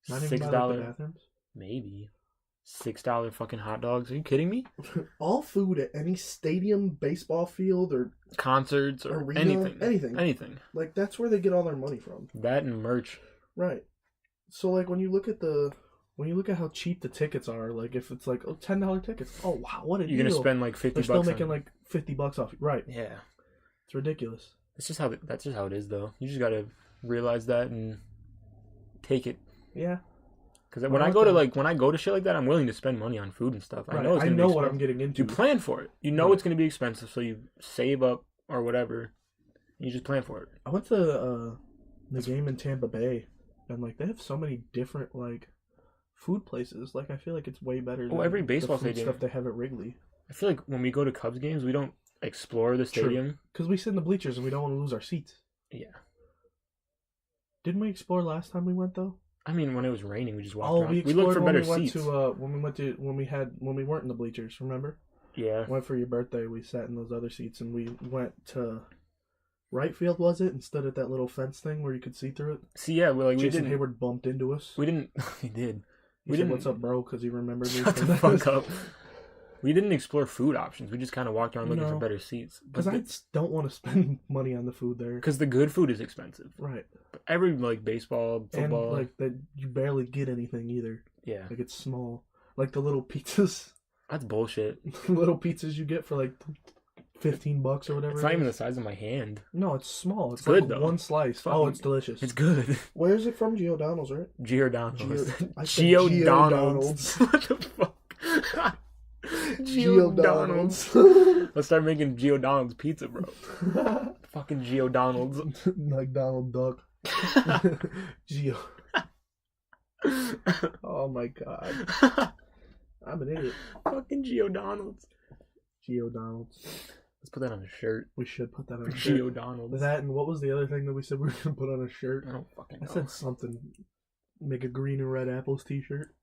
Not even by the bathrooms? Maybe. $6 fucking hot dogs. Are you kidding me? All food at any stadium, baseball field, or concerts, or arena, anything. Like, that's where they get all their money from. That and merch. Right. So, like, when you look at how cheap the tickets are, like, if it's like, oh, $10 tickets, oh wow, what a deal. You're gonna spend like $50. They're still making like $50 off. Right. Yeah. It's ridiculous. That's just how it is, though. You just gotta realize that and take it. Yeah. Because when I go to shit like that, I'm willing to spend money on food and stuff. Right. I know what I'm getting into. You plan for it. You know it's going to be expensive, so you save up or whatever. You just plan for it. I went to the game in Tampa Bay, and like they have so many different like food places. Like I feel like it's way better. Than every baseball stadium stuff they have at Wrigley. I feel like when we go to Cubs games, we don't explore the stadium because we sit in the bleachers and we don't want to lose our seats. Yeah. Didn't we explore last time we went though? I mean, when it was raining, we just walked around. We looked for better seats. When we weren't in the bleachers, remember? Yeah. Went for your birthday. We sat in those other seats, and we went to right field. Was it? And stood at that little fence thing where you could see through it. See, yeah, Jason Hayward bumped into us. We didn't. He did. We didn't. What's up, bro? Because he remembered me. Shut the fuck up. We didn't explore food options. We just kind of walked around looking for better seats. Because I don't want to spend money on the food there. Because the good food is expensive. Right. But every, baseball, football... And, that you barely get anything either. Yeah. Like, it's small. Like, the little pizzas. That's bullshit. Little pizzas you get for, $15 or whatever. It's not even the size of my hand. No, it's small. It's good, though. One slice. It's delicious. It's good. Where is it from? Giordano's, right? Giordano's. Giordano's. What the fuck? Giordano's. Let's start making Giordano's pizza, bro. Fucking Giordano's. Like Donald Duck. Gio. Oh my god. I'm an idiot. Fucking Giordano's. Giordano's. Let's put that on a shirt. We should put that on a shirt. Giordano's. That and what was the other thing that we said we were going to put on a shirt? I don't fucking know. I said something. Make a green and red apples t-shirt.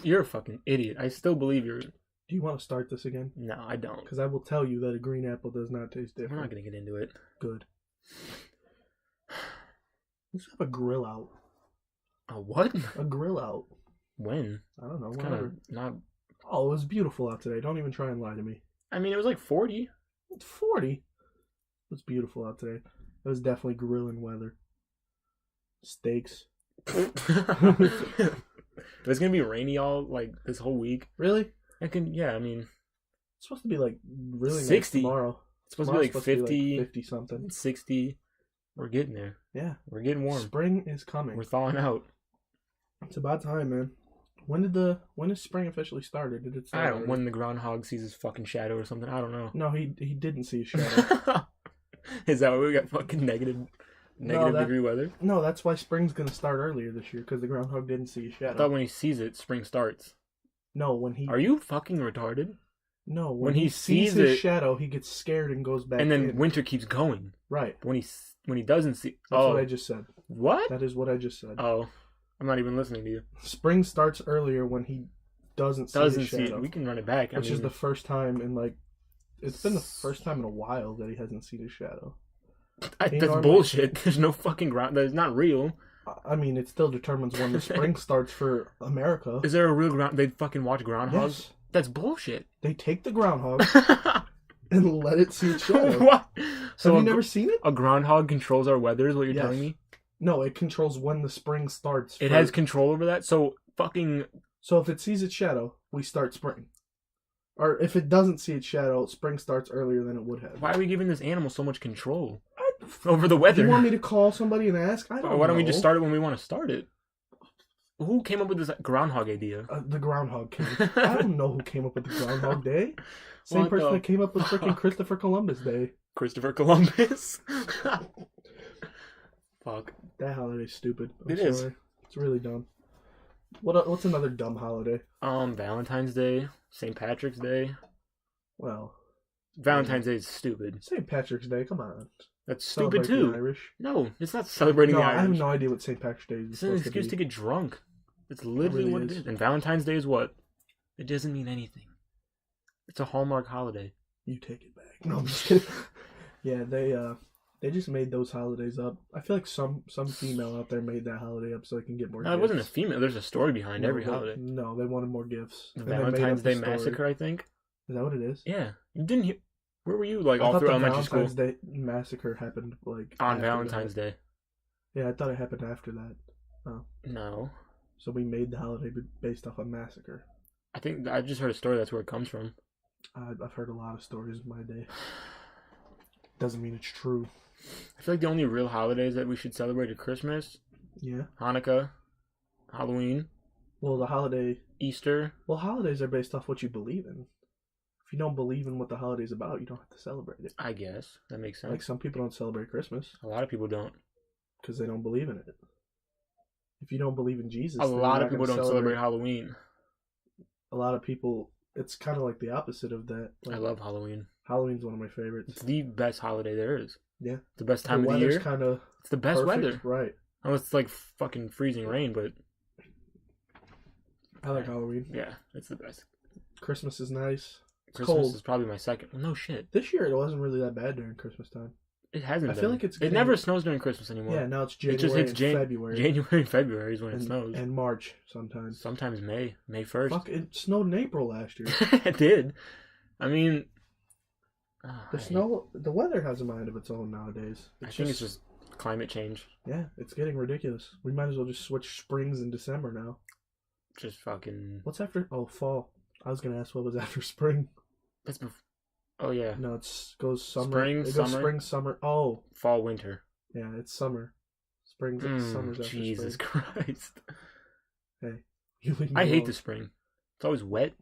You're a fucking idiot. I still believe you're... Do you want to start this again? No, I don't. Because I will tell you that a green apple does not taste different. We're not going to get into it. Good. Let's have a grill out. A what? A grill out. When? I don't know. It's whenever. Not... Oh, it was beautiful out today. Don't even try and lie to me. I mean, it was 40. It's 40? It was beautiful out today. It was definitely grilling weather. Steaks. It's going to be rainy all, this whole week. Really? Yeah, I mean... It's supposed to be, really 60 nice tomorrow. It's supposed to be 50. 50-something. 60. We're getting there. Yeah. We're getting warm. Spring is coming. We're thawing out. It's about time, man. When is spring officially started? Did it start? I don't know. When the groundhog sees his fucking shadow or something. I don't know. No, he didn't see his shadow. Is that why we got fucking negative degree weather? No, that's why spring's going to start earlier this year, because the groundhog didn't see his shadow. I thought when he sees it, spring starts. No, when he... Are you fucking retarded? No, when he sees his shadow, he gets scared and goes back and then winter keeps going. Right. When he doesn't see... That's what I just said. What? That is what I just said. Oh. I'm not even listening to you. Spring starts earlier when he doesn't see his shadow. We can run it back. Which is the first time in it's been the first time in a while that he hasn't seen his shadow. That's bullshit. There's no fucking ground. That's not real. I mean, it still determines when the spring starts for America. Is there a real ground? They fucking watch groundhogs? Yes. That's bullshit. They take the groundhog and let it see its shadow. What? So have you never seen it? A groundhog controls our weather is what you're telling me? No, it controls when the spring starts. It has control over that? So if it sees its shadow, we start spring. Or if it doesn't see its shadow, spring starts earlier than it would have. Why are we giving this animal so much control over the weather? You want me to call somebody and ask? I don't know. Why don't we just start it when we want to start it? Who came up with this groundhog idea? The Groundhog King. I don't know who came up with the Groundhog Day. Same person that came up with freaking Christopher Columbus Day. Christopher Columbus. Fuck. That holiday's stupid. It is. It's really dumb. What's another dumb holiday? Valentine's Day, St. Patrick's Day. Well, Valentine's Day is stupid. St. Patrick's Day, come on. That's stupid too. Irish. No, it's not celebrating the Irish. I have no idea what St. Patrick's Day is. It's an excuse to get drunk. It's literally what it is. And Valentine's Day is what? It doesn't mean anything. It's a Hallmark holiday. You take it back. No, I'm just kidding. Yeah, they just made those holidays up. I feel like some female out there made that holiday up so they can get more gifts. It wasn't a female. There's a story behind every holiday. No, they wanted more gifts. The Valentine's Day Massacre, I think. Is that what it is? Yeah. You didn't hear... Where were you, like, all through elementary school? The Valentine's Day Massacre happened, like... On Valentine's Day. Yeah, I thought it happened after that. Oh. No. So we made the holiday based off a massacre. I just heard a story that's where it comes from. I've heard a lot of stories in my day. Doesn't mean it's true. I feel like the only real holidays that we should celebrate are Christmas. Yeah. Hanukkah. Halloween. Well, the holiday... Easter. Well, holidays are based off what you believe in. If you don't believe in what the holiday's about, you don't have to celebrate it. I guess. That makes sense. Like, some people don't celebrate Christmas. A lot of people don't. Because they don't believe in it. If you don't believe in Jesus... A lot of people don't celebrate Halloween. A lot of people... It's kind of like the opposite of that. Like, I love Halloween. Halloween's one of my favorites. It's the best holiday there is. Yeah. The best time of the year. It's the best perfect, weather. Right. Unless it's like fucking freezing rain, but... I like Halloween. Yeah, it's the best. Christmas is nice. Christmas cold. is probably my second. Well, no shit. This year it wasn't really that bad during Christmas time. It hasn't been. I feel like it's... It never snows during Christmas anymore. Yeah, now it's January and February. January and February is when it snows. And March sometimes. Sometimes May. May 1st. Fuck, it snowed in April last year. It did. I mean... The weather has a mind of its own nowadays. I think it's just climate change. Yeah, it's getting ridiculous. We might as well just switch springs in December now. Just fucking... What's after... Oh, fall. I was going to ask what was after spring. That's Oh, yeah. No, it goes summer. Spring, it summer. goes spring, summer. Oh. Fall, winter. Yeah, it's summer. Summer's after Jesus spring. Christ. Hey. I hate the spring. It's always wet.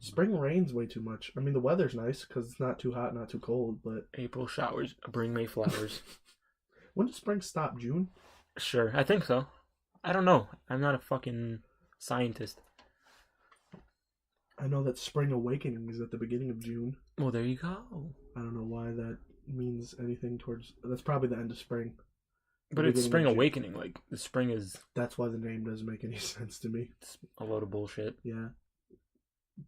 Spring rains way too much. I mean, the weather's nice because it's not too hot, not too cold, but... April showers bring May flowers. When does spring stop? June? Sure, I think so. I don't know. I'm not a fucking scientist. I know that spring awakening is at the beginning of June. Well, there you go. I don't know why that means anything towards... That's probably the end of spring. But it's spring awakening. Like, the spring is... That's why the name doesn't make any sense to me. It's a load of bullshit. Yeah.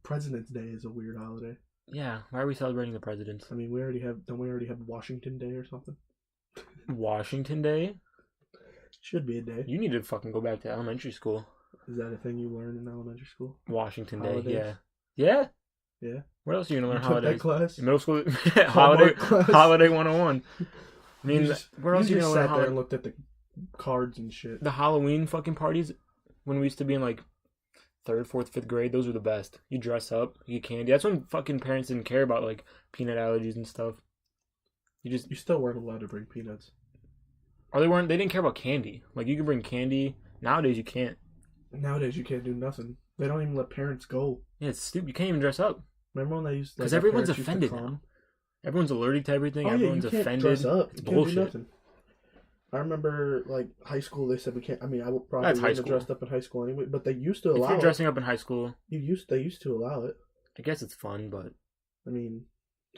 President's Day is a weird holiday. Yeah, why are we celebrating the presidents? I mean, don't we already have Washington Day or something? Washington Day? Should be a day. You need to fucking go back to elementary school. Is that a thing you learn in elementary school? Washington holidays? Day, yeah. Yeah? Yeah. What else are you going to learn You holidays? That class? In middle school? Holiday 101. I mean, where else are you going to learn sat there and looked at the cards and shit. The Halloween fucking parties, when we used to be in like 3rd, 4th, 5th grade, those were the best. You dress up, you get candy. That's when fucking parents didn't care about like peanut allergies and stuff. You still weren't allowed to bring peanuts. Or they didn't care about candy. Like, you can bring candy. Nowadays, you can't. Nowadays, you can't do nothing. They don't even let parents go. Yeah, it's stupid. You can't even dress up. Remember when they used to... Because everyone's offended now. Everyone's allergic to everything. Oh, everyone's yeah, you can't offended. Dress up. It's you bullshit. Can't do nothing. I remember, like, high school, they said we can't... I mean, I probably That's wouldn't have dressed up in high school anyway, but they used to allow it. If you're dressing up in high school... They used to allow it. I guess it's fun, but... I mean,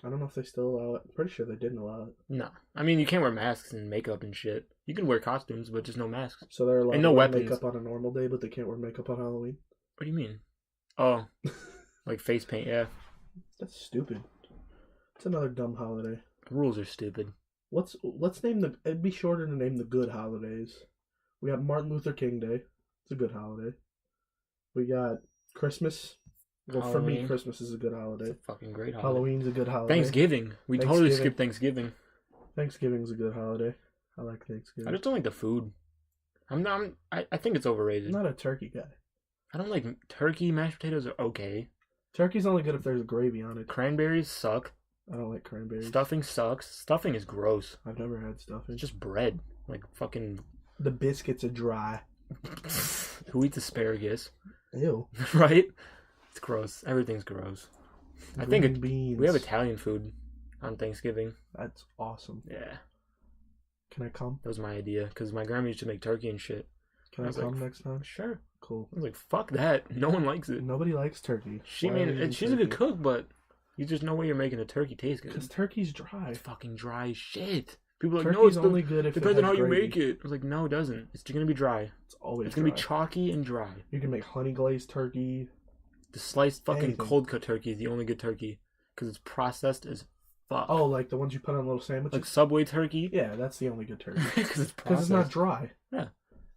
I don't know if they still allow it. I'm pretty sure they didn't allow it. No. I mean, you can't wear masks and makeup and shit. You can wear costumes, but just no masks. So they're allowed and no to wear weapons. makeup on a normal day, but they can't wear makeup on Halloween? What do you mean? Oh. Like face paint, yeah. That's stupid. It's another dumb holiday. Rules are stupid. Let's name it'd be shorter to name the good holidays. We got Martin Luther King Day. It's a good holiday. We got Christmas. Well, Halloween. For me, Christmas is a good holiday. It's a fucking great holiday. Halloween's a good holiday. Thanksgiving. We totally skipped Thanksgiving. Thanksgiving's a good holiday. I like Thanksgiving. I just don't like the food. I think it's overrated. I'm not a turkey guy. I don't like turkey. Mashed potatoes are okay. Turkey's only good if there's gravy on it. Cranberries suck. I don't like cranberries. Stuffing sucks. Stuffing is gross. I've never had stuffing. It's just bread. Like fucking... The biscuits are dry. Who eats asparagus? Ew. Right? It's gross. Everything's gross. I think beans. We have Italian food on Thanksgiving. That's awesome. Yeah. Can I come? That was my idea because my grandma used to make turkey and shit. Can I come next time? Sure. Cool. I was like, fuck that. No one likes it. Nobody likes turkey. She's a good cook, but you just know way you're making a turkey taste good. Because turkey's dry. It's fucking dry as shit. People are like, Turkey's only good if depends on how gravy. you make it. I was like, no, it doesn't. It's gonna be dry. It's gonna be chalky and dry. You can make honey glazed turkey. The sliced fucking cold cut turkey is the only good turkey because it's processed as fuck. Oh, like the ones you put on little sandwiches? Like Subway turkey? Yeah, that's the only good turkey. Because it's not dry. Yeah.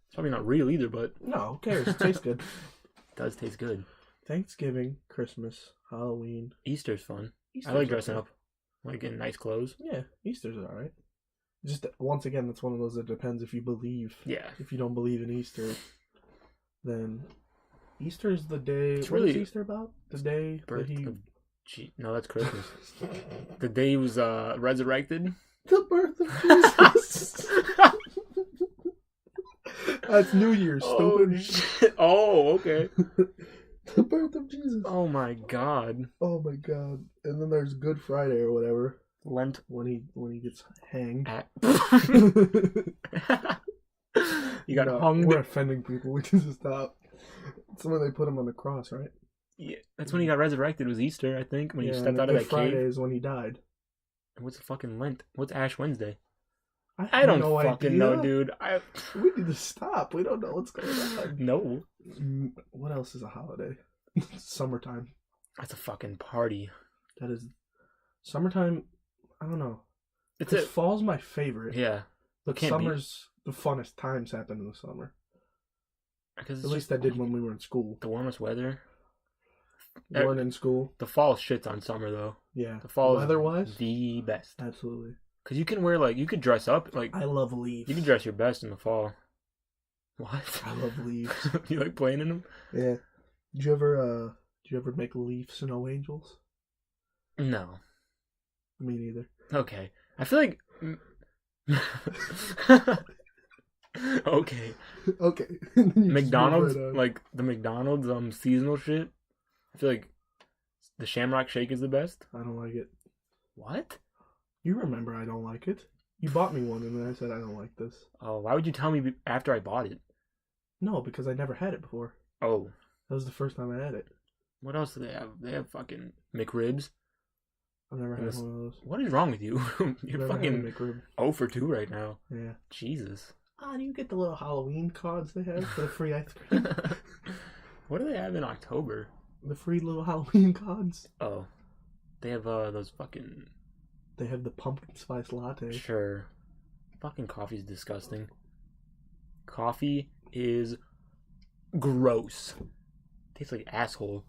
It's probably not real either, but... No, who cares? It tastes good. It does taste good. Thanksgiving, Christmas, Halloween. Easter's fun. I like dressing up. Like in nice clothes. Yeah, Easter's alright. Just, once again, that's one of those that depends if you believe. Yeah. If you don't believe in Easter, then... Easter is the day... What is Easter about? The day that he... No, that's Christmas. The day he was resurrected. The birth of Jesus. That's New Year's, stupid. Oh, shit. Oh, okay. The birth of Jesus. Oh my god. Oh my god. And then there's Good Friday or whatever. Lent. When he gets hanged. You got hung. We're offending people. We can just stop. It's when they put him on the cross, right? Yeah, that's when he got resurrected. It was Easter, I think, when he stepped out of that cave. Friday is when he died. And what's the fucking Lent? What's Ash Wednesday? I don't fucking know, dude. We need to stop. We don't know what's going on. No. What else is a holiday? Summertime. That's a fucking party. That is summertime. I don't know. It's fall's my favorite. Yeah. But summer's the funnest times happen in the summer. At least I did when we were in school. The warmest weather. Weren't in school. The fall shits on summer though. Yeah. The fall weather-wise, is the best. Absolutely. Because you can wear you could dress up I love leaves. You can dress your best in the fall. What? I love leaves. You like playing in them? Yeah. Did you ever make leaf snow angels? No. Me neither. Okay. I feel like. Okay. Okay. McDonald's, the McDonald's seasonal shit. I feel like the Shamrock Shake is the best. I don't like it. What? You remember I don't like it. You bought me one and then I said I don't like this. Oh, why would you tell me after I bought it? No, because I never had it before. Oh. That was the first time I had it. What else do they have? They have fucking McRibs. I've never had one of those. What is wrong with you? You're fucking McRib. 0 for 2 right now. Yeah. Jesus. Do you get the little Halloween cards they have for the free ice cream? What do they have in October? The free little Halloween cards. Oh. They have those fucking... They have the pumpkin spice latte. Sure. Fucking coffee's disgusting. Coffee is gross. Tastes like asshole.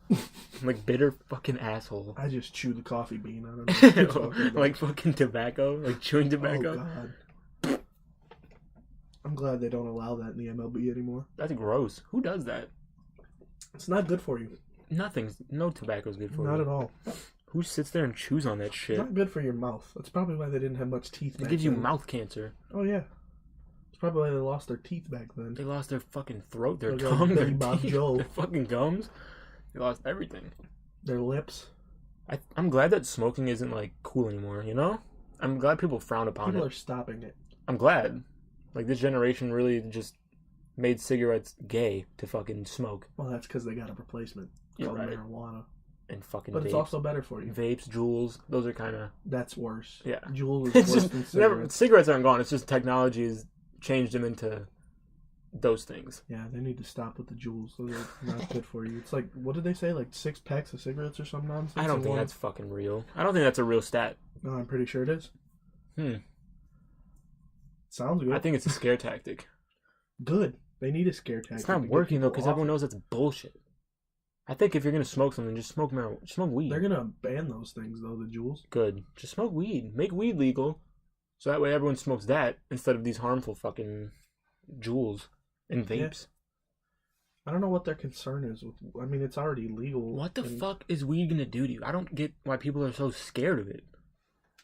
Like bitter fucking asshole. I just chew the coffee bean. I don't know. Like fucking tobacco? Like chewing tobacco? Oh, God. I'm glad they don't allow that in the MLB anymore. That's gross. Who does that? It's not good for you. No tobacco's good for you. Not at all. Who sits there and chews on that shit? It's not good for your mouth. That's probably why they didn't have much teeth. It gives you mouth cancer. Oh, yeah. It's probably why they lost their teeth back then. They lost their fucking throat, their tongue, their teeth, their fucking gums. They lost everything. Their lips. I'm glad that smoking isn't, cool anymore, you know? I'm glad people frown upon it. People are stopping it. I'm glad. This generation really just made cigarettes gay to fucking smoke. Well, that's because they got a replacement called marijuana. And fucking But vapes. It's also better for you. Vapes, Juuls, those are kind of... That's worse. Yeah. Juuls is worse than cigarettes. Cigarettes aren't gone. It's just technology has changed them into those things. Yeah, they need to stop with the Juuls. Those are not good for you. It's what did they say? 6 packs of cigarettes or some nonsense? I don't think that's fucking real. I don't think that's a real stat. No, I'm pretty sure it is. Sounds good. I think it's a scare tactic. Good. They need a scare tactic. It's not working, though, because everyone knows it's bullshit. I think if you're going to smoke something, just smoke marijuana. Smoke weed. They're going to ban those things, though, the Juuls. Good. Just smoke weed. Make weed legal. So that way everyone smokes that instead of these harmful fucking Juuls and vapes. Yeah. I don't know what their concern is. It's already legal. What the fuck is weed going to do to you? I don't get why people are so scared of it.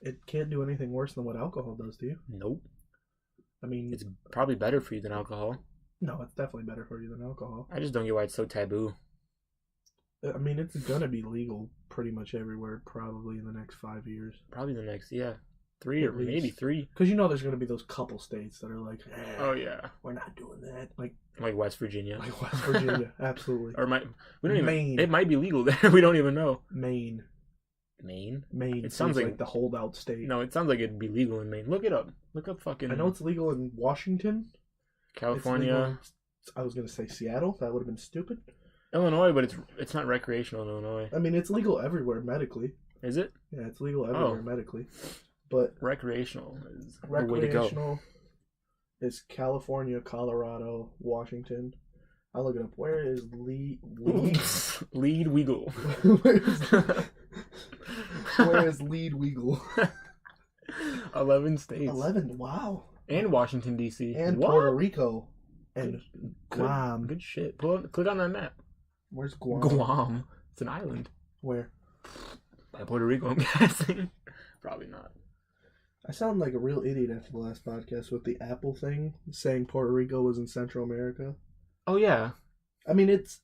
It can't do anything worse than what alcohol does to you. Nope. It's probably better for you than alcohol. No, it's definitely better for you than alcohol. I just don't get why it's so taboo. I mean, it's gonna be legal pretty much everywhere probably in the next 5 years. Probably the next, 3 or maybe 3. Because there's gonna be those couple states that are like, oh yeah, we're not doing that. Like West Virginia. Like West Virginia, absolutely. Or we don't even. Maine. It might be legal there. We don't even know. Maine. It sounds like the holdout state. No, it sounds like it'd be legal in Maine. Look it up. Look up fucking. I know it's legal in Washington, California. I was gonna say Seattle. That would have been stupid. Illinois, but it's not recreational in Illinois. I mean, it's legal everywhere medically. Is it? Yeah, it's legal everywhere medically. But recreational is the way to go. Is California, Colorado, Washington. I'll look it up. Where is Lead Weagle? Where is Lead Weagle? 11 states. 11. Wow. And Washington D.C. And Puerto Rico. And Guam. Good shit. Click on that map. Where's Guam? Guam. It's an island. Where? By Puerto Rico, I'm guessing. Probably not. I sound like a real idiot after the last podcast with the Apple thing, saying Puerto Rico was in Central America. Oh, yeah. I mean, it's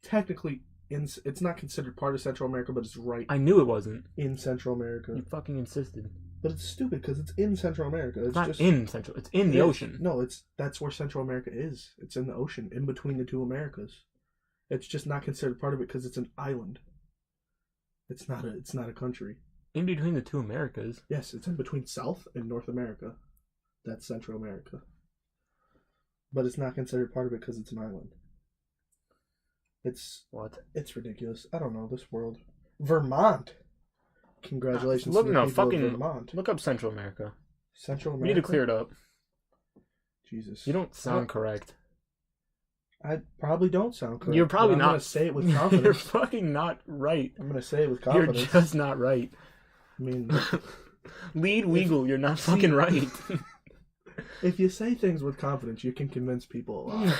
technically, it's not considered part of Central America, but it's right. I knew it wasn't. In Central America. You fucking insisted. But it's stupid because it's in Central America. It's not just in Central. It's in the ocean. No, that's where Central America is. It's in the ocean, in between the two Americas. It's just not considered part of it because it's an island. It's not a country. In between the two Americas? Yes, it's in between South and North America. That's Central America. But it's not considered part of it because it's an island. It's ridiculous. I don't know this world. Vermont. Congratulations to the people of Vermont. Look up Central America. Central America? We need to clear it up. Jesus. You don't sound correct. I probably don't sound correct. You're probably not. I'm going to say it with confidence. You're fucking not right. I'm going to say it with confidence. You're just not right. I mean... Lead Weagle, you're not fucking right. If you say things with confidence, you can convince people a lot.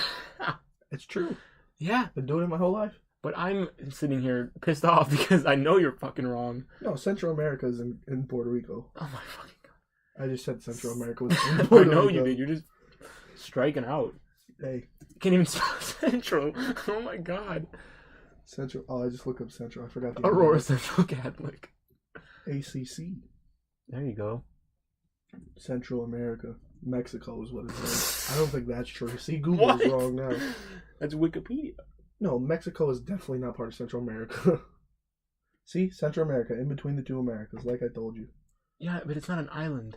It's true. Yeah. Been doing it my whole life. But I'm sitting here pissed off because I know you're fucking wrong. No, Central America is in Puerto Rico. Oh my fucking god. I just said Central America was in Puerto Rico. I know you did. You're just striking out. Hey. Can't even spell Central. Oh my god. Central. Oh, I just looked up Central. I forgot the Aurora Central Catholic. ACC. There you go. Central America. Mexico is what it says. I don't think that's true. See, Google is wrong now. That's Wikipedia. No, Mexico is definitely not part of Central America. See? Central America, in between the two Americas, like I told you. Yeah, but it's not an island.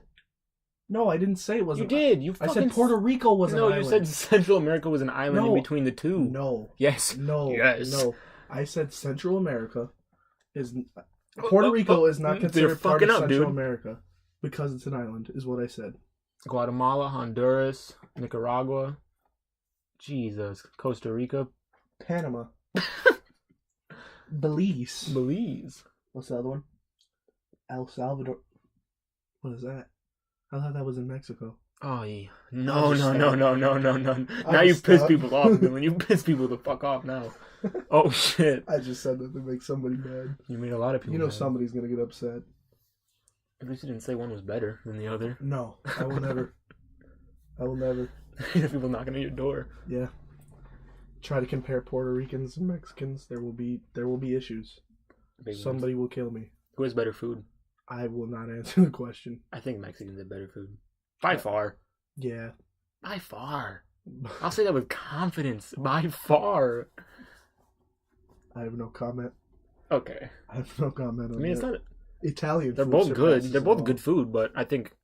No, I didn't say it was. You did. I said Puerto Rico was an island. No, you said Central America was an island in between the two. No. Yes. No. Yes. No. I said Central America is... Puerto Rico is not considered part of Central America because it's an island, is what I said. Guatemala, Honduras, Nicaragua, Jesus, Costa Rica, Panama, Belize. What's the other one? El Salvador. What is that? I thought that was in Mexico. Oh, yeah. No. Now you piss people off, man. You piss people the fuck off now. Oh, shit. I just said that to make somebody mad. You made a lot of people mad. Somebody's going to get upset. At least you didn't say one was better than the other. No, I will never. I will never. People knocking at your door. Yeah. Try to compare Puerto Ricans and Mexicans. There will be issues. Somebody will kill me. Who has better food? I will not answer the question. I think Mexicans have better food. By far. Yeah. By far. I'll say that with confidence. By far. I have no comment. Okay. I have no comment on that. I mean, it's not... Italian They're food both good. They're both all. Good food, but I think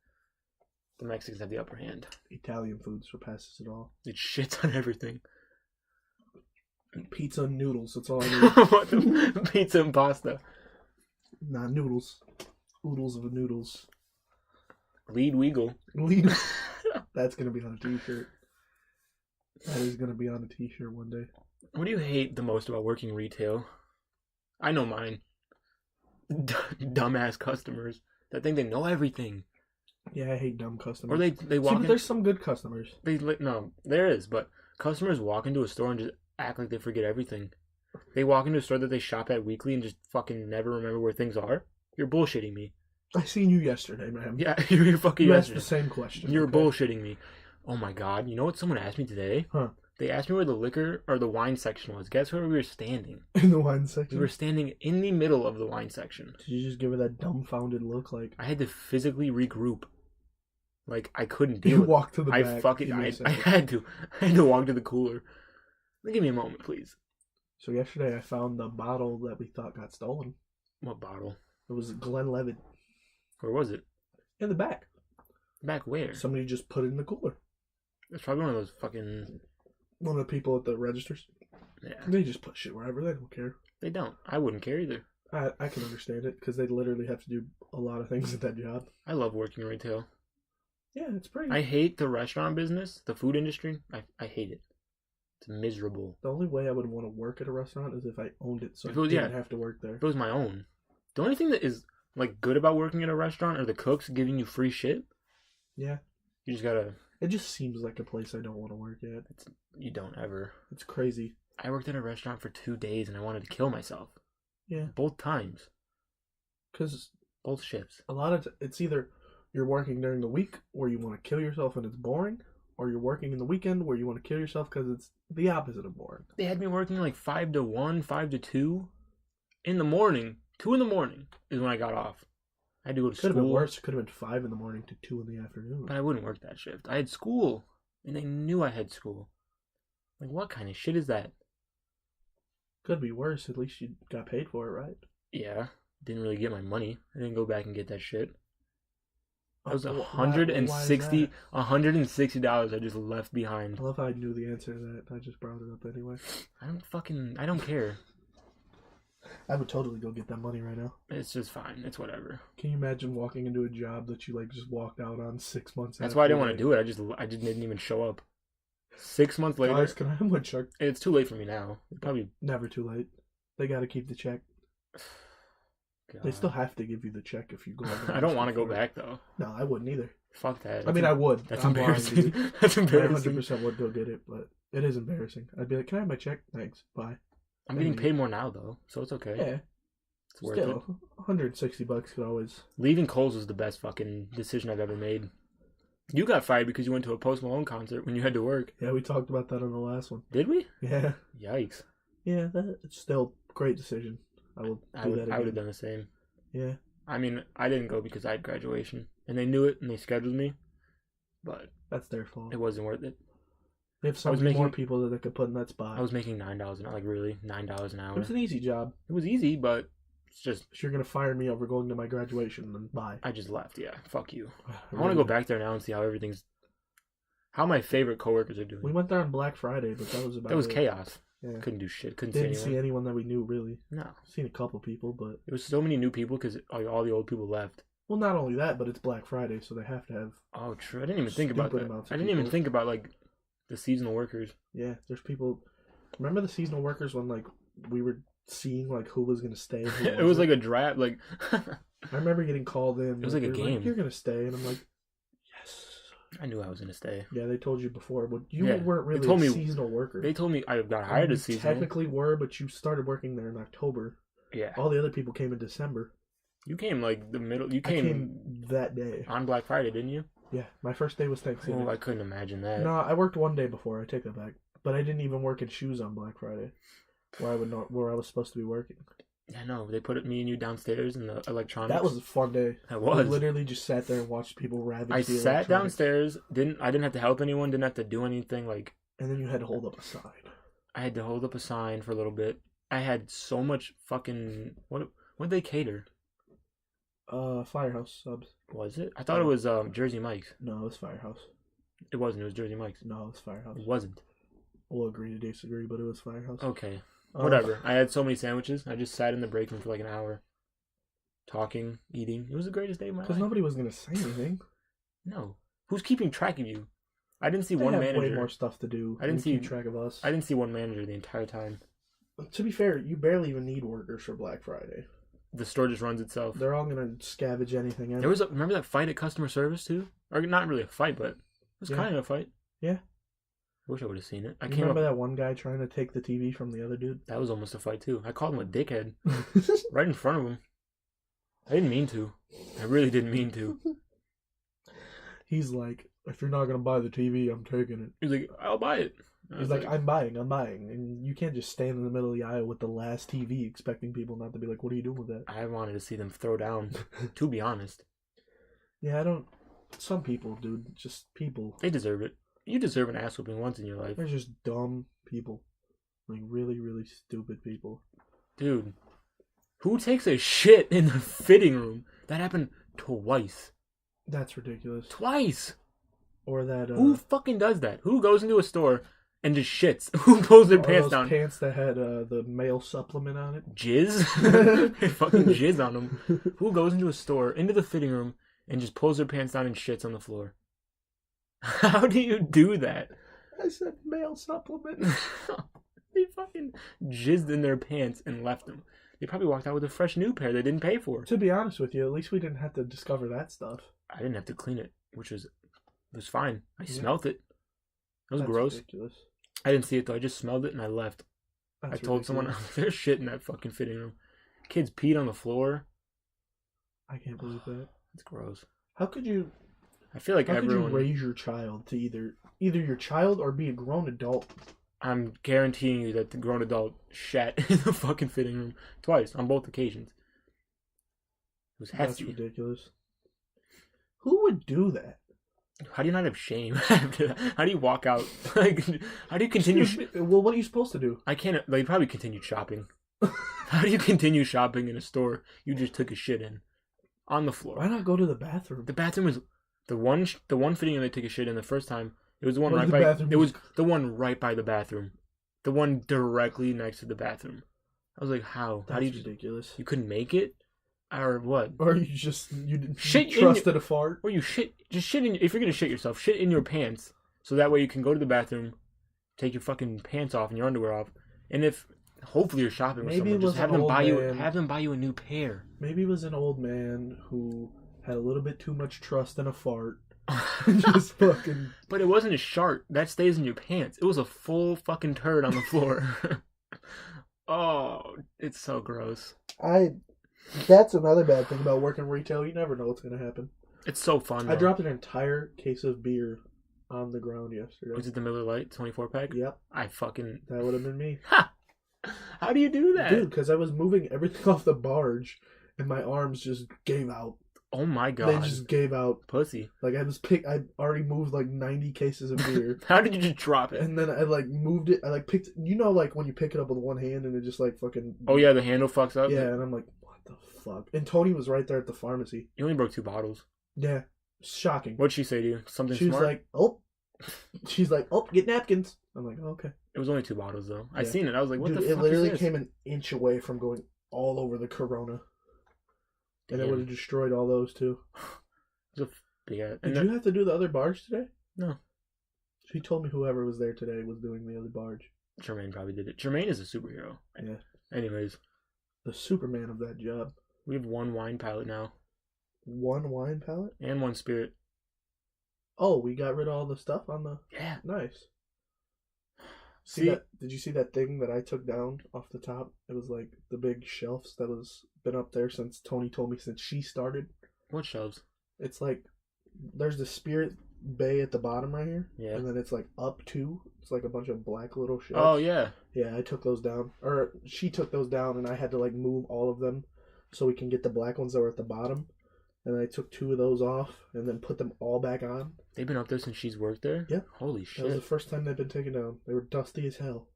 the Mexicans have the upper hand. Italian food surpasses it all. It shits on everything. Pizza and noodles. That's all I need. Pizza and pasta. Nah, noodles. Oodles of noodles. Lead Weagle. That's going to be on a t-shirt. That is going to be on a t-shirt one day. What do you hate the most about working retail? I know mine. Dumbass customers that think they know everything. Yeah, I hate dumb customers. Or they walk. But there's some good customers. No, there is, but customers walk into a store and just act like they forget everything. They walk into a store that they shop at weekly and just fucking never remember where things are. You're bullshitting me. I seen you yesterday, man. Yeah, you're fucking. You asked the same question. You're bullshitting me. Oh my god! You know what someone asked me today? Huh? They asked me where the liquor or the wine section was. Guess where we were standing? In the wine section. We were standing in the middle of the wine section. Did you just give her that dumbfounded look? Like I had to physically regroup. Like I couldn't deal with it. Walk to the back. I had to walk to the cooler. Give me a moment, please. So yesterday I found the bottle that we thought got stolen. What bottle? It was Glenlivet. Where was it? In the back. Back where? Somebody just put it in the cooler. It's probably one of those fucking... One of the people at the registers. Yeah. They just put shit wherever. They don't care. They don't. I wouldn't care either. I can understand it because they literally have to do a lot of things at that job. I love working retail. Yeah, it's pretty. I hate the restaurant business, the food industry. I hate it. It's miserable. The only way I would want to work at a restaurant is if I owned it, so I didn't have to work there. If it was my own. The only thing that is like good about working at a restaurant are the cooks giving you free shit. Yeah. You just gotta... It just seems like a place I don't want to work at. You don't ever. It's crazy. I worked at a restaurant for 2 days and I wanted to kill myself. Yeah. Both times. Because... Both shifts. A lot of... It's either you're working during the week where you want to kill yourself and it's boring, or you're working in the weekend where you want to kill yourself because it's the opposite of boring. They had me working like 5 to 1, 5 to 2 in the morning. 2 in the morning is when I got off. I had to go to school. Could have been worse. Could have been 5 in the morning to 2 in the afternoon. But I wouldn't work that shift. I had school, and they knew I had school. Like, what kind of shit is that? Could be worse. At least you got paid for it, right? Yeah. Didn't really get my money. I didn't go back and get that shit. That was $160 I just left behind. I love how I knew the answer to that. I just brought it up anyway. I don't care. I would totally go get that money right now. It's just fine. It's whatever. Can you imagine walking into a job that you like just walked out on 6 months? That's why I didn't want to do it. I just didn't even show up. 6 months later. Guys, can I have my check? It's too late for me now. Probably never too late. They got to keep the check. God. They still have to give you the check if you go. I don't want to go back though. No, I wouldn't either. Fuck that. I mean, I would. That's embarrassing. That's embarrassing. I 100% would go get it, but it is embarrassing. I'd be like, "Can I have my check? Thanks. Bye." I'm getting paid more now though, so it's okay. Yeah, it's worth it. $160 could always. Leaving Kohl's was the best fucking decision I've ever made. You got fired because you went to a Post Malone concert when you had to work. Yeah, we talked about that on the last one. Did we? Yeah. Yikes. Yeah, it's still a great decision. I would have done the same. Yeah. I mean, I didn't go because I had graduation, and they knew it, and they scheduled me, but that's their fault. It wasn't worth it. They have so many more people that they could put in that spot. I was making $9 an hour, like really $9 an hour. It was an easy job. It was easy, but it's just. So you're gonna fire me over going to my graduation, then bye. I just left. Yeah, fuck you. I want to go back there now and see how my favorite coworkers are doing. We went there on Black Friday, but that was about. It was chaos. Yeah. Couldn't do shit. Didn't see anyone that we knew, really. No. Seen a couple people, but... There was so many new people because all the old people left. Well, not only that, but it's Black Friday, so they have to have... Oh, true. I didn't even think about that. I didn't even think about, like, the seasonal workers. Yeah, there's people... Remember the seasonal workers when, like, we were seeing, like, who was going to stay? It was like a draft, like... I remember getting called in. It was like a game. Like, you're going to stay, and I'm like... I knew I was going to stay. Yeah, they told you before, but you weren't really a seasonal worker. They told me I got hired as seasonal. Technically were, but you started working there in October. Yeah. All the other people came in December. You came like the middle. I came that day. On Black Friday, didn't you? Yeah, my first day was Thanksgiving. Oh, I couldn't imagine that. No, I worked one day before. I take that back. But I didn't even work in shoes on Black Friday, where I was supposed to be working. Yeah, no, they put me and you downstairs in the electronics. That was a fun day. That was. I literally just sat there and watched people ravage I sat downstairs. I didn't have to help anyone. Didn't have to do anything. Like. And then you had to hold up a sign. I had to hold up a sign for a little bit. I had so much fucking what did they cater? Firehouse subs. Was it? I thought it was Jersey Mike's. No, it was Firehouse. It wasn't. It was Jersey Mike's. No, it was Firehouse. It wasn't. We'll agree to disagree, but it was Firehouse. Okay. Whatever. I had so many sandwiches. I just sat in the break room for like an hour. Talking, eating. It was the greatest day of my life. Because nobody was going to say anything. No. Who's keeping track of you? I didn't see one manager. Way more stuff to do. I didn't see keep track of us. I didn't see one manager the entire time. To be fair, you barely even need workers for Black Friday. The store just runs itself. They're all going to scavenge anything else. There was remember that fight at customer service too? Or not really a fight, but it was kind of a fight. Yeah. I wish I would have seen it. Remember that one guy trying to take the TV from the other dude? That was almost a fight too. I called him a dickhead. Right in front of him. I didn't mean to. I really didn't mean to. He's like, if you're not gonna buy the TV, I'm taking it. He's like, I'll buy it. He's like, I'm buying, and you can't just stand in the middle of the aisle with the last TV expecting people not to be like, what are you doing with that? I wanted to see them throw down, to be honest. Yeah, I don't. Some people, dude, just people. They deserve it. You deserve an ass whooping once in your life. They're just dumb people, like really, really stupid people. Dude, who takes a shit in the fitting room? That happened twice. That's ridiculous. Twice. Or that. Who fucking does that? Who goes into a store and just shits? Who pulls their pants down? Pants that had the male supplement on it. Jizz? They fucking jizz on them. Who goes into a store, into the fitting room, and just pulls their pants down and shits on the floor? How do you do that? I said male supplement. They fucking jizzed in their pants and left them. They probably walked out with a fresh new pair they didn't pay for. To be honest with you, at least we didn't have to discover that stuff. I didn't have to clean it, which was fine. I smelled it. It was gross. Ridiculous. I didn't see it though. I just smelled it and I left. I told someone there's shit in that fucking fitting room. Kids peed on the floor. I can't believe that. It's gross. How could you? I feel like everyone. Could you raise your child to either your child or be a grown adult? I'm guaranteeing you that the grown adult shat in the fucking fitting room twice on both occasions. It was hefty. That's ridiculous. Who would do that? How do you not have shame? How do you walk out? Like, how do you continue? Well, what are you supposed to do? I can't. They probably continued shopping. How do you continue shopping in a store you just took a shit in on the floor? Why not go to the bathroom? The bathroom was the one fitting room they took a shit in the first time. It was the one right by. It was the one right by the bathroom, the one directly next to the bathroom. I was like, how? That's how do you? Ridiculous. You couldn't make it, or what? Or you didn't trusted a fart? Or you shit in. If you're gonna shit yourself, shit in your pants, so that way you can go to the bathroom, take your fucking pants off and your underwear off, and if hopefully you're shopping with someone, just have them buy you a new pair. Maybe it was an old man who had a little bit too much trust in a fart. Just fucking. But it wasn't a shart that stays in your pants. It was a full fucking turd on the floor. Oh, it's so gross. That's another bad thing about working retail. You never know what's gonna happen. It's so fun. Though. I dropped an entire case of beer on the ground yesterday. Was it the Miller Lite 24-pack? Yep. That would have been me. Ha! How do you do that, dude? Because I was moving everything off the barge, and my arms just gave out. Oh my god! They just gave out. Pussy. Like I already moved like 90 cases of beer. How did you just drop it? And then I like moved it. I like picked. You know, like when you pick it up with one hand and it just like fucking. Oh yeah, the handle fucks up. Yeah, and I'm like, what the fuck? And Tony was right there at the pharmacy. You only broke 2 bottles. Yeah, shocking. What'd she say to you? Something she smart? Was like, oh. She's like, oh, get napkins. I'm like, oh, okay. It was only 2 bottles though. Yeah. I seen it. I was like, what the fuck? It literally came an inch away from going all over the Corona. And it would have destroyed all those too. Did you have to do the other barge today? No. She told me whoever was there today was doing the other barge. Jermaine probably did it. Jermaine is a superhero. Yeah. Anyways. The Superman of that job. We have 1 wine pallet now. 1 wine pallet? And 1 spirit. Oh, we got rid of all the stuff on the... Yeah. Nice. Did you see that thing that I took down off the top? It was like the big shelves that was been up there since Tony told me since she started. What shelves? It's like there's the spirit bay at the bottom right here. Yeah. And then it's like up 2. It's like a bunch of black little shelves. Oh yeah. Yeah, I took those down. Or she took those down and I had to like move all of them so we can get the black ones that were at the bottom. And I took 2 of those off and then put them all back on. They've been up there since she's worked there? Yep. Holy shit. That was the first time they've been taken down. They were dusty as hell.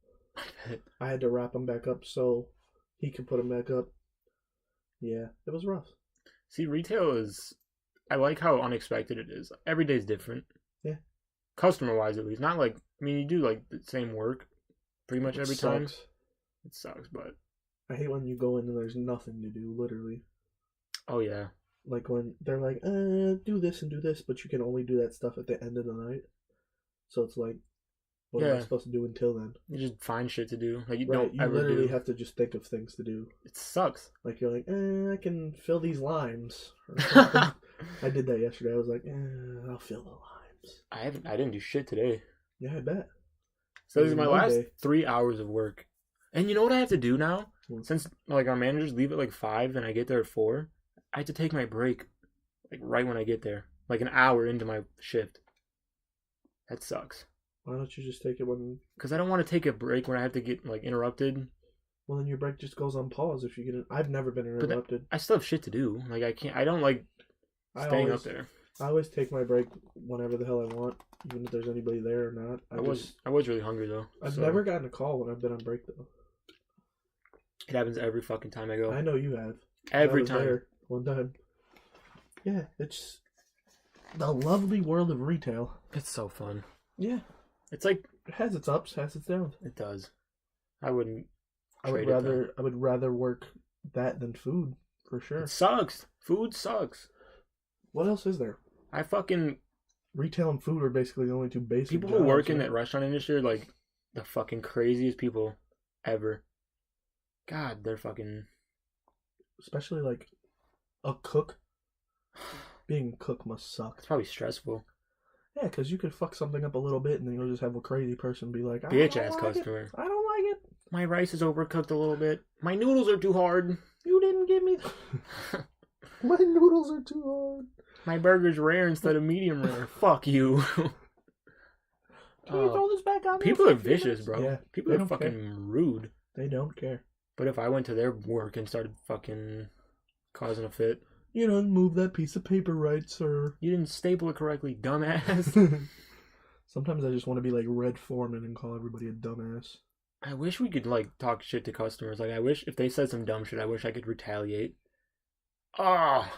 I had to wrap them back up so he could put them back up. Yeah, it was rough. See, retail is... I like how unexpected it is. Every day's different. Yeah. Customer-wise, at least. Not like... I mean, you do like the same work pretty much every time. It sucks, but... I hate when you go in and there's nothing to do, literally. Oh, yeah. Like when they're like, do this and do this, but you can only do that stuff at the end of the night. So it's like, what am I supposed to do until then? You just find shit to do. Like you literally have to just think of things to do. It sucks. Like you're like, I can fill these limes. I did that yesterday. I was like, I'll fill the limes. I didn't do shit today. Yeah, I bet. So this is my last 3 hours of work. And you know what I have to do now? Since like our managers leave at like 5 and I get there at 4. I have to take my break, like right when I get there, like an hour into my shift. That sucks. Why don't you just take it when... Because I don't want to take a break when I have to get, like, interrupted. Well, then your break just goes on pause if you get it. I've never been interrupted. I still have shit to do. Like, I don't like staying up there. I always take my break whenever the hell I want, even if there's anybody there or not. I was really hungry, though. I've never gotten a call when I've been on break, though. It happens every fucking time I go. I know you have. Every time. There one time. Yeah, it's the lovely world of retail. It's so fun. Yeah. It's like... It has its ups, has its downs. It does. I would rather work that than food, for sure. It sucks. Food sucks. What else is there? Retail and food are basically the only two basic people jobs, who work in that restaurant industry are like the fucking craziest people ever. God, they're fucking... Especially like a cook. Being a cook must suck. It's probably stressful. Yeah, because you could fuck something up a little bit and then you'll just have a crazy person be like, bitch ass customer. I don't like it. My rice is overcooked a little bit. My noodles are too hard. You didn't give me... My noodles are too hard. My burger's rare instead of medium rare. Fuck you. Can you throw this back on me? People are vicious, bro. Yeah, people are fucking rude. They don't care. But if I went to their work and started fucking causing a fit... You didn't move that piece of paper right, sir. You didn't staple it correctly, dumbass. Sometimes I just want to be like Red Foreman and call everybody a dumbass. I wish we could, like, talk shit to customers. Like, I wish if they said some dumb shit, I wish I could retaliate. I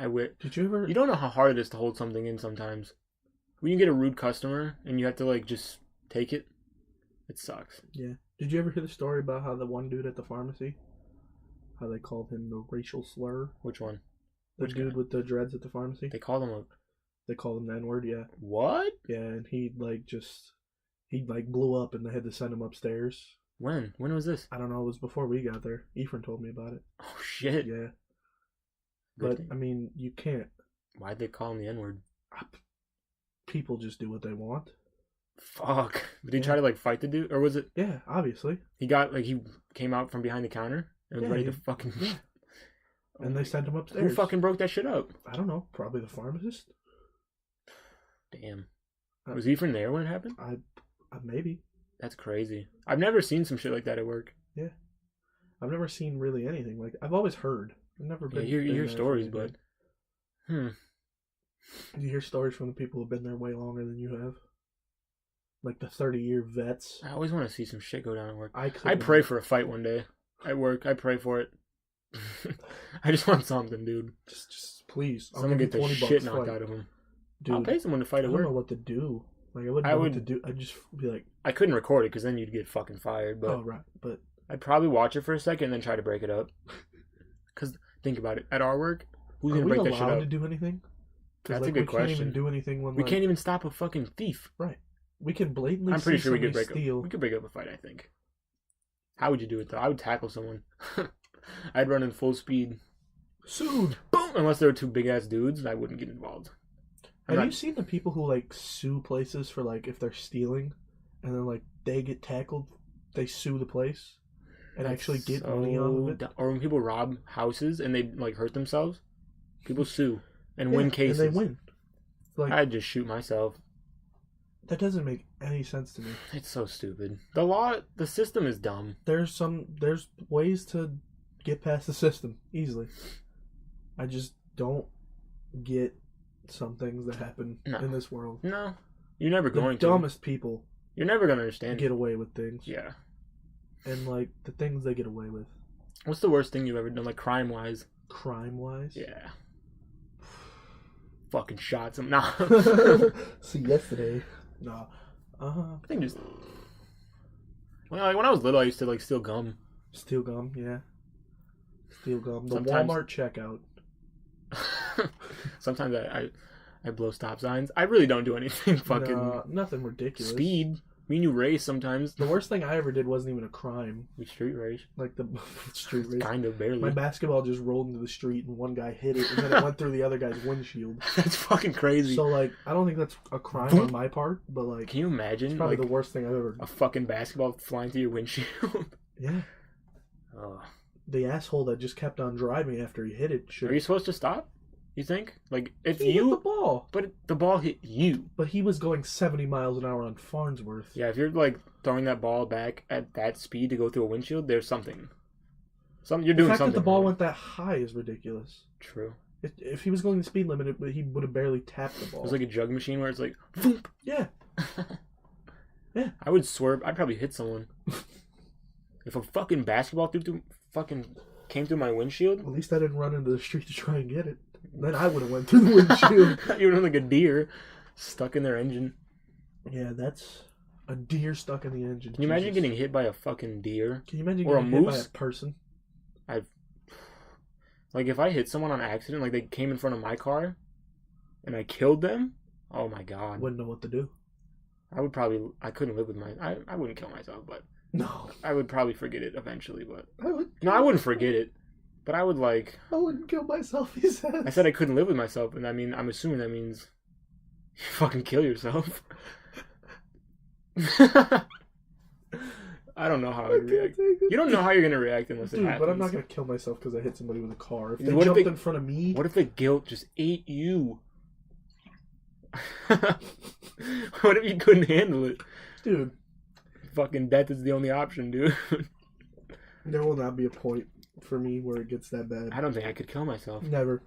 wish. Did you ever... You don't know how hard it is to hold something in sometimes. When you get a rude customer and you have to, like, just take it, it sucks. Yeah. Did you ever hear the story about how the one dude at the pharmacy, how they called him the racial slur? Which one? The dude with the dreads at the pharmacy? They called him They called him the N-word, yeah. What? Yeah, and he blew up and they had to send him upstairs. When? When was this? I don't know. It was before we got there. Ephraim told me about it. Oh, shit. Yeah. But, I mean, you can't. Why'd they call him the N-word? People just do what they want. Fuck. Did he try to, like, fight the dude? Or was it... Yeah, obviously. He came out from behind the counter and was ready to fucking... Yeah. And they sent him upstairs. Who fucking broke that shit up? I don't know. Probably the pharmacist. Damn. Was he from there when it happened? Maybe. That's crazy. I've never seen some shit like that at work. Yeah. I've never seen really anything like... I've always heard. I've never been... Yeah, you hear stories, but... You hear stories from the people who've been there way longer than you have. Like the 30-year vets. I always want to see some shit go down at work. I pray for a fight one day at work. I pray for it. I just want something, dude. Just please. Someone get the shit knocked out of him. Dude, I'll pay someone to fight at work. I don't know what to do. Like, I wouldn't know what to do. I'd just be like... I couldn't record it because then you'd get fucking fired. But oh, right. But I'd probably watch it for a second and then try to break it up. Because think about it. At our work, who's going to break that shit up? Are we allowed to do anything? That's a good question. We can't even do anything when... We can't even stop a fucking thief. Right. We can blatantly I'm pretty sure we could steal. We could break up a fight, I think. How would you do it, though? I would tackle someone. I'd run in full speed. Sued. Boom! Unless there were two big-ass dudes, I wouldn't get involved. Have you seen the people who, like, sue places for, like, if they're stealing, and then, like, they get tackled, they sue the place, and actually get money out of it? Or when people rob houses and they, like, hurt themselves, people sue and win cases. And they win. Like, I'd just shoot myself. That doesn't make any sense to me. It's so stupid. The system is dumb. There's ways to get past the system easily. I just don't get some things that happen in this world. No. You're never going to. The dumbest people. You're never going to understand. Get away with things. Yeah. And, like, the things they get away with. What's the worst thing you've ever done, like, crime-wise? Crime-wise? Yeah. Fucking shot some. Nah. See, yesterday. Nah. I think just... when I was little, I used to, like, steal gum. Steal gum, yeah. Steal gum. Sometimes... Walmart checkout. Sometimes I blow stop signs. I really don't do anything fucking... No, nothing ridiculous. Speed. Me and you race sometimes. The worst thing I ever did wasn't even a crime. We street race. Like the street race. Kind of, barely. My basketball just rolled into the street and one guy hit it and then it went through the other guy's windshield. That's fucking crazy. So, like, I don't think that's a crime on my part, but, like... Can you imagine? It's probably the worst thing I've ever... A fucking basketball flying through your windshield? Yeah. The asshole that just kept on driving after he hit it should... Are you supposed to stop? You think? Like, if he you... hit the ball. But the ball hit you. But he was going 70 miles an hour on Farnsworth. Yeah, if you're, like, throwing that ball back at that speed to go through a windshield, there's something. You're doing something. The fact that the ball wrong. went that high is ridiculous. True. If he was going the speed limit, he would have barely tapped the ball. It was like a jug machine where it's like, Voomp! Yeah. Yeah. I would swerve. I'd probably hit someone. If a fucking basketball came through my windshield. At least I didn't run into the street to try and get it. Then I would have went through the windshield. You would have like a deer stuck in their engine. Yeah, that's a deer stuck in the engine. Can you imagine getting hit by a fucking deer? Can you imagine or getting a hit moose? by a person? Like if I hit someone on accident, like they came in front of my car, and I killed them. Oh my god! Wouldn't know what to do. I couldn't live with I wouldn't kill myself, but no, I would probably forget it eventually. But I wouldn't forget it. But I would like. I wouldn't kill myself. He said. I said I couldn't live with myself, and I mean, I'm assuming that means you fucking kill yourself. I don't know how I would react. You don't know how you're gonna react unless it happens. But I'm not gonna kill myself because I hit somebody with a car. If they jumped in front of me, what if the guilt just ate you? What if you couldn't handle it, dude? Fucking death is the only option, dude. There will not be a point for me where it gets that bad. I don't think I could kill myself. Never.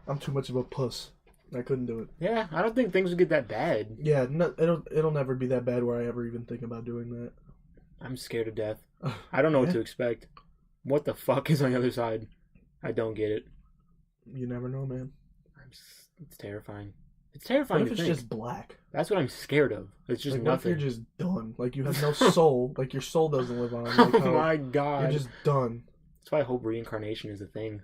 I'm too much of a puss. I couldn't do it. Yeah, I don't think things would get that bad. Yeah, no, it'll never be that bad where I ever even think about doing that. I'm scared of death. I don't know what to expect. What the fuck is on the other side? I don't get it. You never know, man. It's terrifying. It's terrifying. What if it's just black? That's what I'm scared of. It's just like, nothing. What if you're just done? Like you have no soul. Like your soul doesn't live on. Like, oh my god! You're just done. That's why I hope reincarnation is a thing.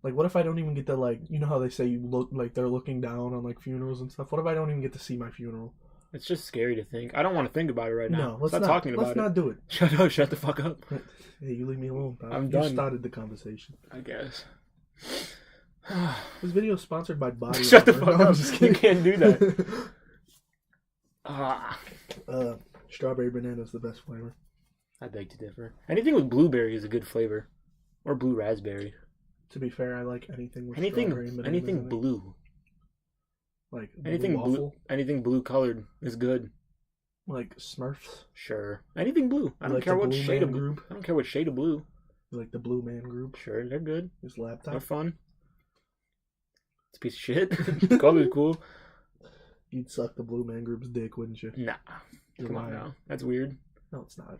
Like, what if I don't even get to, like, you know how they say you look like they're looking down on like funerals and stuff? What if I don't even get to see my funeral? It's just scary to think. I don't want to think about it right now. No, let's not talking about it. Let's not do it. Shut up! Shut the fuck up. Hey, you leave me alone, pal. I'm done. You started the conversation. I guess. This video is sponsored by Body. Shut the fuck up! You can't do that. Strawberry banana is the best flavor. I beg to differ. Anything with blueberry is a good flavor, or blue raspberry. To be fair, I like anything with strawberry and banana. Anything blue. Like anything blue. Anything blue colored is good. Like Smurfs. Sure. Anything blue. I don't care what shade of blue. I don't care what shade of blue. You like the Blue Man Group? Sure, they're good. His laptop. They're fun. It's a piece of shit. The color's cool. You'd suck the Blue Man Group's dick, wouldn't you? Nah. Come on now. That's weird. No, it's not.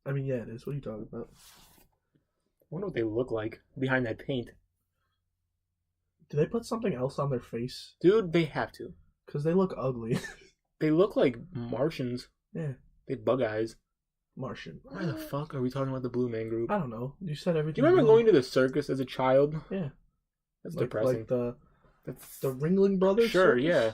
I mean, yeah, it is. What are you talking about? I wonder what they look like behind that paint. Do they put something else on their face? Dude, they have to. Because they look ugly. They look like Martians. Yeah. They have bug eyes. Martian. Why the fuck are we talking about the Blue Man Group? I don't know. You said everything. Do you remember going to the circus as a child? Yeah. That's depressing. Like the Ringling Brothers? Sure, circus? Yeah.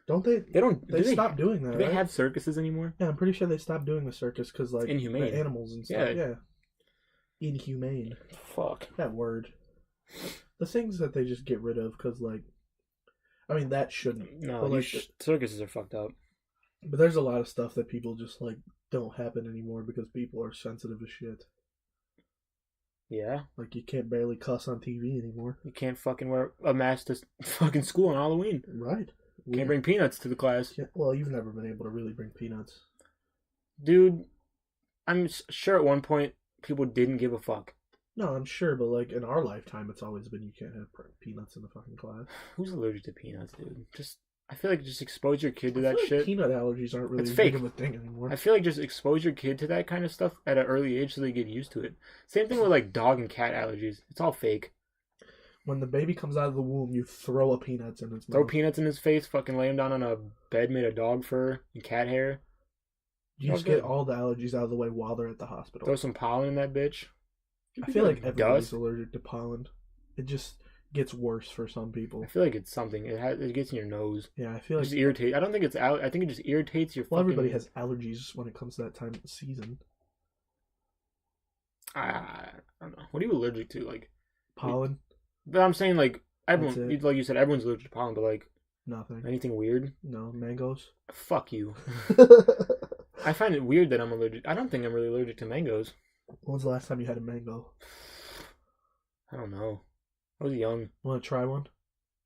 Don't they? They don't. They stopped doing that. Do they have circuses anymore? Yeah, I'm pretty sure they stopped doing the circus because like inhumane. The animals and stuff. Yeah. Inhumane. Fuck that word. The things that they just get rid of because like, I mean that shouldn't. No, but, like, circuses are fucked up. But there's a lot of stuff that people just like don't happen anymore because people are sensitive as shit. Yeah. Like you can't barely cuss on TV anymore. You can't fucking wear a mask to fucking school on Halloween. Right. Can't bring peanuts to the class. Well, you've never been able to really bring peanuts. Dude, I'm sure at one point people didn't give a fuck. No, I'm sure, but like in our lifetime, it's always been you can't have peanuts in the fucking class. Who's allergic to peanuts, dude? I feel like just expose your kid to that shit. Peanut allergies aren't really big of a thing anymore. I feel like just expose your kid to that kind of stuff at an early age so they get used to it. Same thing with like dog and cat allergies. It's all fake. When the baby comes out of the womb, you throw a peanuts in its mouth. Throw peanuts in his face, fucking lay him down on a bed made of dog fur and cat hair. You just get all the allergies out of the way while they're at the hospital. Throw some pollen in that bitch. I feel like everybody's allergic to pollen. It just gets worse for some people. I feel like it's something. It gets in your nose. Yeah, I feel like it just irritates. I don't think it's I think it just irritates your. Well, everybody has allergies when it comes to that time of the season. I don't know. What are you allergic to? Like pollen. But I'm saying like everyone, like you said, everyone's allergic to pollen. But like nothing. Anything weird? No, mangoes. Fuck you. I find it weird that I'm allergic. I don't think I'm really allergic to mangoes. When was the last time you had a mango? I don't know. I was young. Want to try one?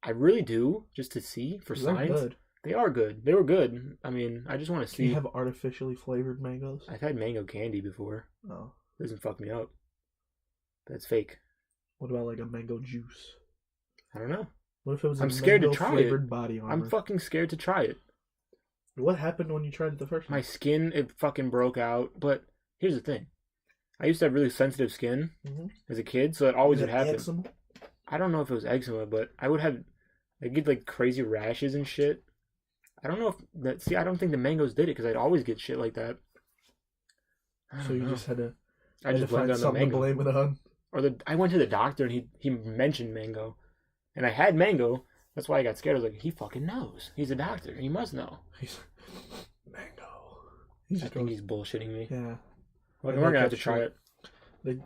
I really do, just to see for science. Good. They are good. They were good. I mean, I just want to see. Do you have artificially flavored mangoes? I've had mango candy before. Oh. It doesn't fuck me up. That's fake. What about like a mango juice? I don't know. What if it was I'm scared to try flavored it. Body armor? I'm fucking scared to try it. What happened when you tried it the first time? My skin, it fucking broke out. But here's the thing. I used to have really sensitive skin as a kid, so it always would happen. Eczema? I don't know if it was eczema, but I'd get like crazy rashes and shit. I don't know if that. See, I don't think the mangoes did it because I'd always get shit like that. So you just had to. I just blamed on the mango. To blame it on. I went to the doctor and he mentioned mango, and I had mango. That's why I got scared. I was like, he fucking knows. He's a doctor. He must know. He's mango. I think he's bullshitting me. Yeah. Well, we're gonna have to try it. You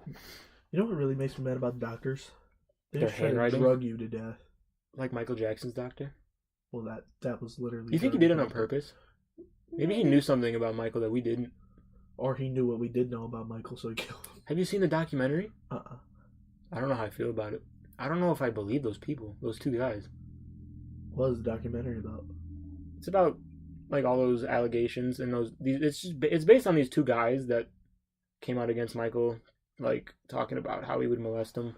know what really makes me mad about doctors? They just try to drug you to death. Like Michael Jackson's doctor? Well, that was literally... You think he did it on purpose? Maybe he knew something about Michael that we didn't. Or he knew what we did know about Michael, so he killed him. Have you seen the documentary? Uh-uh. I don't know how I feel about it. I don't know if I believe those people, those two guys. What is the documentary about? It's about, like, all those allegations and it's based on these two guys that came out against Michael, like, talking about how he would molest him.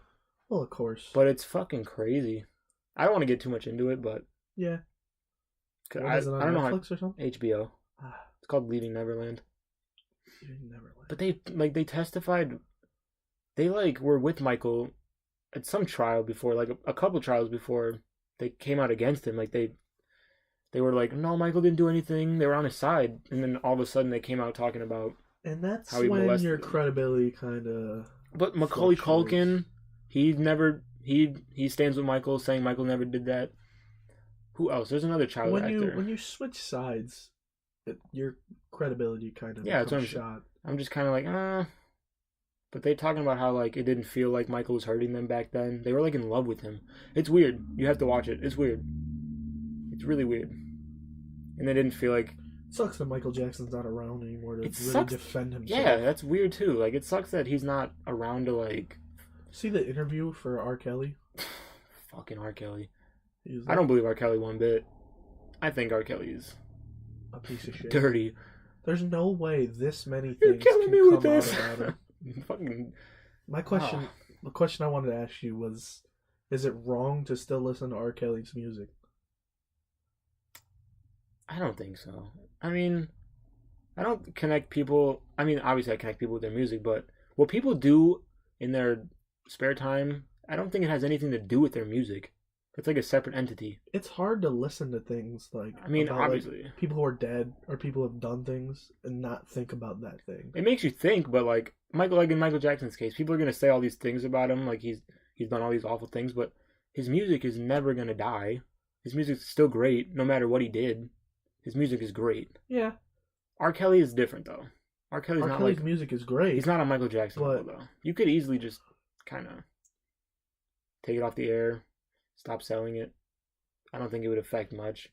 Well, of course. But it's fucking crazy. I don't want to get too much into it, but... Yeah. Is it on Netflix or something? HBO. It's called Leaving Neverland. Leaving Neverland. But they testified... They, were with Michael at some trial before, a couple trials before they came out against him. They were like, no, Michael didn't do anything. They were on his side. And then all of a sudden they came out talking about and that's how when your credibility kind of... But Macaulay Culkin, he stands with Michael, saying Michael never did that. Who else? There's another child actor. When you switch sides, your credibility kind of that's what I'm shot. I'm just kind of like, But they talking about how, it didn't feel like Michael was hurting them back then. They were, in love with him. It's weird. You have to watch it. It's weird. It's really weird. And they didn't feel like... It sucks that Michael Jackson's not around anymore to really defend himself. Yeah, that's weird, too. It sucks that he's not around to, See the interview for R. Kelly? Fucking R. Kelly. I don't believe R. Kelly one bit. I think R. Kelly's a piece of shit. Dirty. There's no way this many things You're killing me with this. Fucking. The question I wanted to ask you was, is it wrong to still listen to R. Kelly's music? I don't think so. I mean, I don't connect people. I mean, obviously I connect people with their music, but what people do in their spare time, I don't think it has anything to do with their music. It's like a separate entity. It's hard to listen to things obviously people who are dead or people who have done things and not think about that thing. It makes you think, but in Michael Jackson's case, people are gonna say all these things about him, he's done all these awful things, but his music is never gonna die. His music's still great, no matter what he did. His music is great. Yeah. R. Kelly is different though. R. Kelly's music is great. He's not a Michael Jackson level, though. You could easily just kind of take it off the air. Stop selling it. I don't think it would affect much.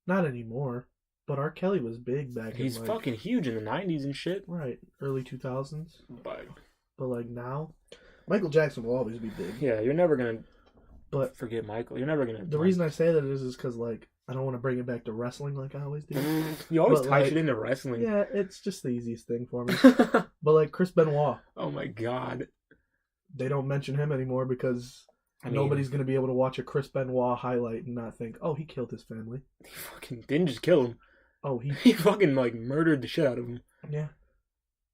Not anymore. But R. Kelly was big back in He's fucking huge in the 90s and shit. Right. Early 2000s. But now, Michael Jackson will always be big. Yeah, you're never going to forget Michael. You're never going to... The reason I say that is because, I don't want to bring it back to wrestling like I always do. You always tie shit into wrestling. Yeah, it's just the easiest thing for me. But, Chris Benoit. Oh, my God. They don't mention him anymore because... nobody's going to be able to watch a Chris Benoit highlight and not think, oh, he killed his family. He fucking didn't just kill him. Oh, he fucking, murdered the shit out of him. Yeah.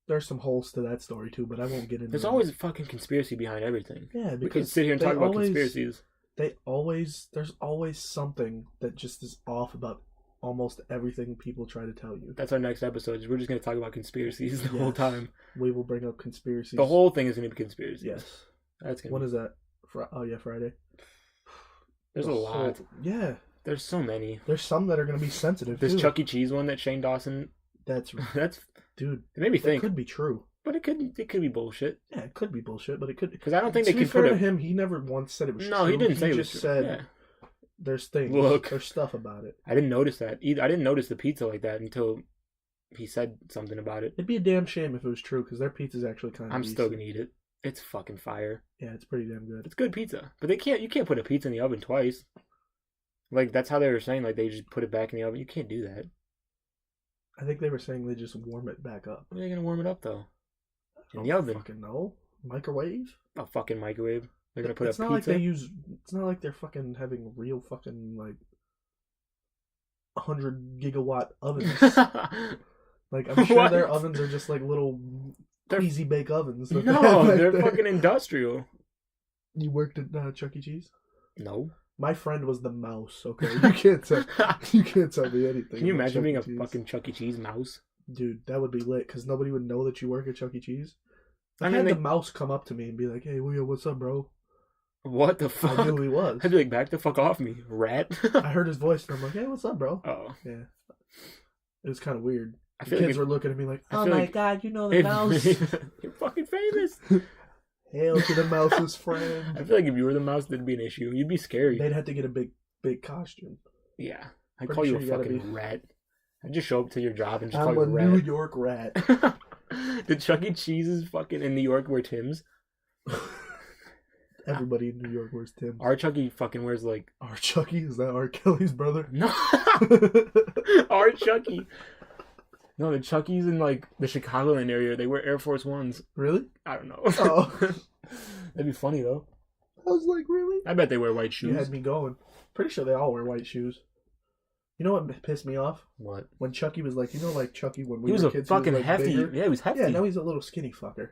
There's some holes to that story, too, but I won't get into There's always a fucking conspiracy behind everything. Yeah, because... we could sit here and talk about conspiracies. There's always something that just is off about almost everything people try to tell you. That's our next episode. We're just going to talk about conspiracies the whole time. We will bring up conspiracies. The whole thing is going to be conspiracies. Yes. That's gonna When is that? Friday. There's a lot. Yeah. There's so many. There's some that are going to be sensitive, This Chuck E. Cheese one that Shane Dawson... That's... Dude. It made me think. It could be true. But it could be bullshit. Yeah, it could be bullshit, but it could... Because I don't think they could put it... To him, he never once said it was true. No, he didn't say it was true. He just said, there's things. Look. There's stuff about it. I didn't notice that. I didn't notice the pizza like that until he said something about it. It'd be a damn shame if it was true, because their pizza's actually kind of I'm still going to eat it. It's fucking fire. Yeah, it's pretty damn good. It's good pizza. But you can't put a pizza in the oven twice. Like, that's how they were saying, like, they just put it back in the oven. You can't do that. I think they were saying they just warm it back up. How are they going to warm it up, though? In the oven. Fucking no. Microwave? A fucking microwave. They're going to put it's a not pizza. Like they use. It's not like they're fucking having real fucking, like, 100 gigawatt ovens. Like, I'm sure their ovens are just like little easy bake ovens. No, they're fucking industrial. You worked at Chuck E. Cheese? No. My friend was the mouse. Okay, you can't tell me anything. Can you imagine being a fucking Chuck E. Cheese mouse? Dude, that would be lit because nobody would know that you work at Chuck E. Cheese. I had the mouse come up to me and be like, "Hey, Will, what's up, bro?" What the fuck? I knew who he was. I'd be like, "Back the fuck off me, rat." I heard his voice and I'm like, "Hey, what's up, bro?" Oh, yeah. It was kind of weird. I The kids were looking at me like, "Oh my god, you know the mouse? You're fucking famous." Hail to the mouse's friend. I feel like if you were the mouse, that'd be an issue. You'd be scary. They'd have to get a big costume. Yeah, I'd call you a fucking rat. I'd just show up to your job and just call you a rat. New York rat. The Chuck E. Cheese's fucking in New York wear Tim's. Everybody in New York wears Tim's. Our Chucky fucking wears like... Our Chucky? Is that R. Kelly's brother? No. Our Chucky. No, the Chuckies in like the Chicagoland area, they wear Air Force Ones. Really? I don't know. Oh. That'd be funny though. I was like, really? I bet they wear white shoes. You had me going. Pretty sure they all wear white shoes. You know what pissed me off? What? When Chucky was like, like Chucky when we were kids. He was fucking like hefty. Bigger. Yeah, he was hefty. Yeah, now he's a little skinny fucker.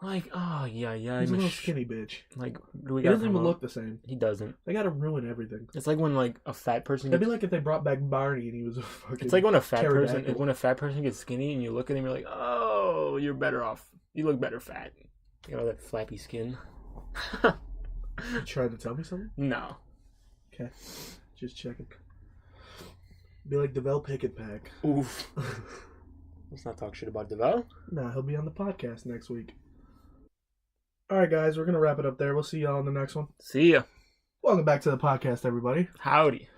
Like, oh, yeah. He's a little skinny bitch. Like, he doesn't even look the same. He doesn't. They gotta ruin everything. It's like when, like, a fat person... It'd be like if they brought back Barney and he was a fucking... It's like when a fat person gets skinny and you look at him, you're like, oh, you're better off. You look better fat. You know, that flappy skin. You trying to tell me something? No. Okay. Just checking. Be like DeVell Pick and Pack. Oof. Let's not talk shit about DeVell. Nah, he'll be on the podcast next week. Alright, guys, we're going to wrap it up there. We'll see y'all in the next one. See ya. Welcome back to the podcast, everybody. Howdy.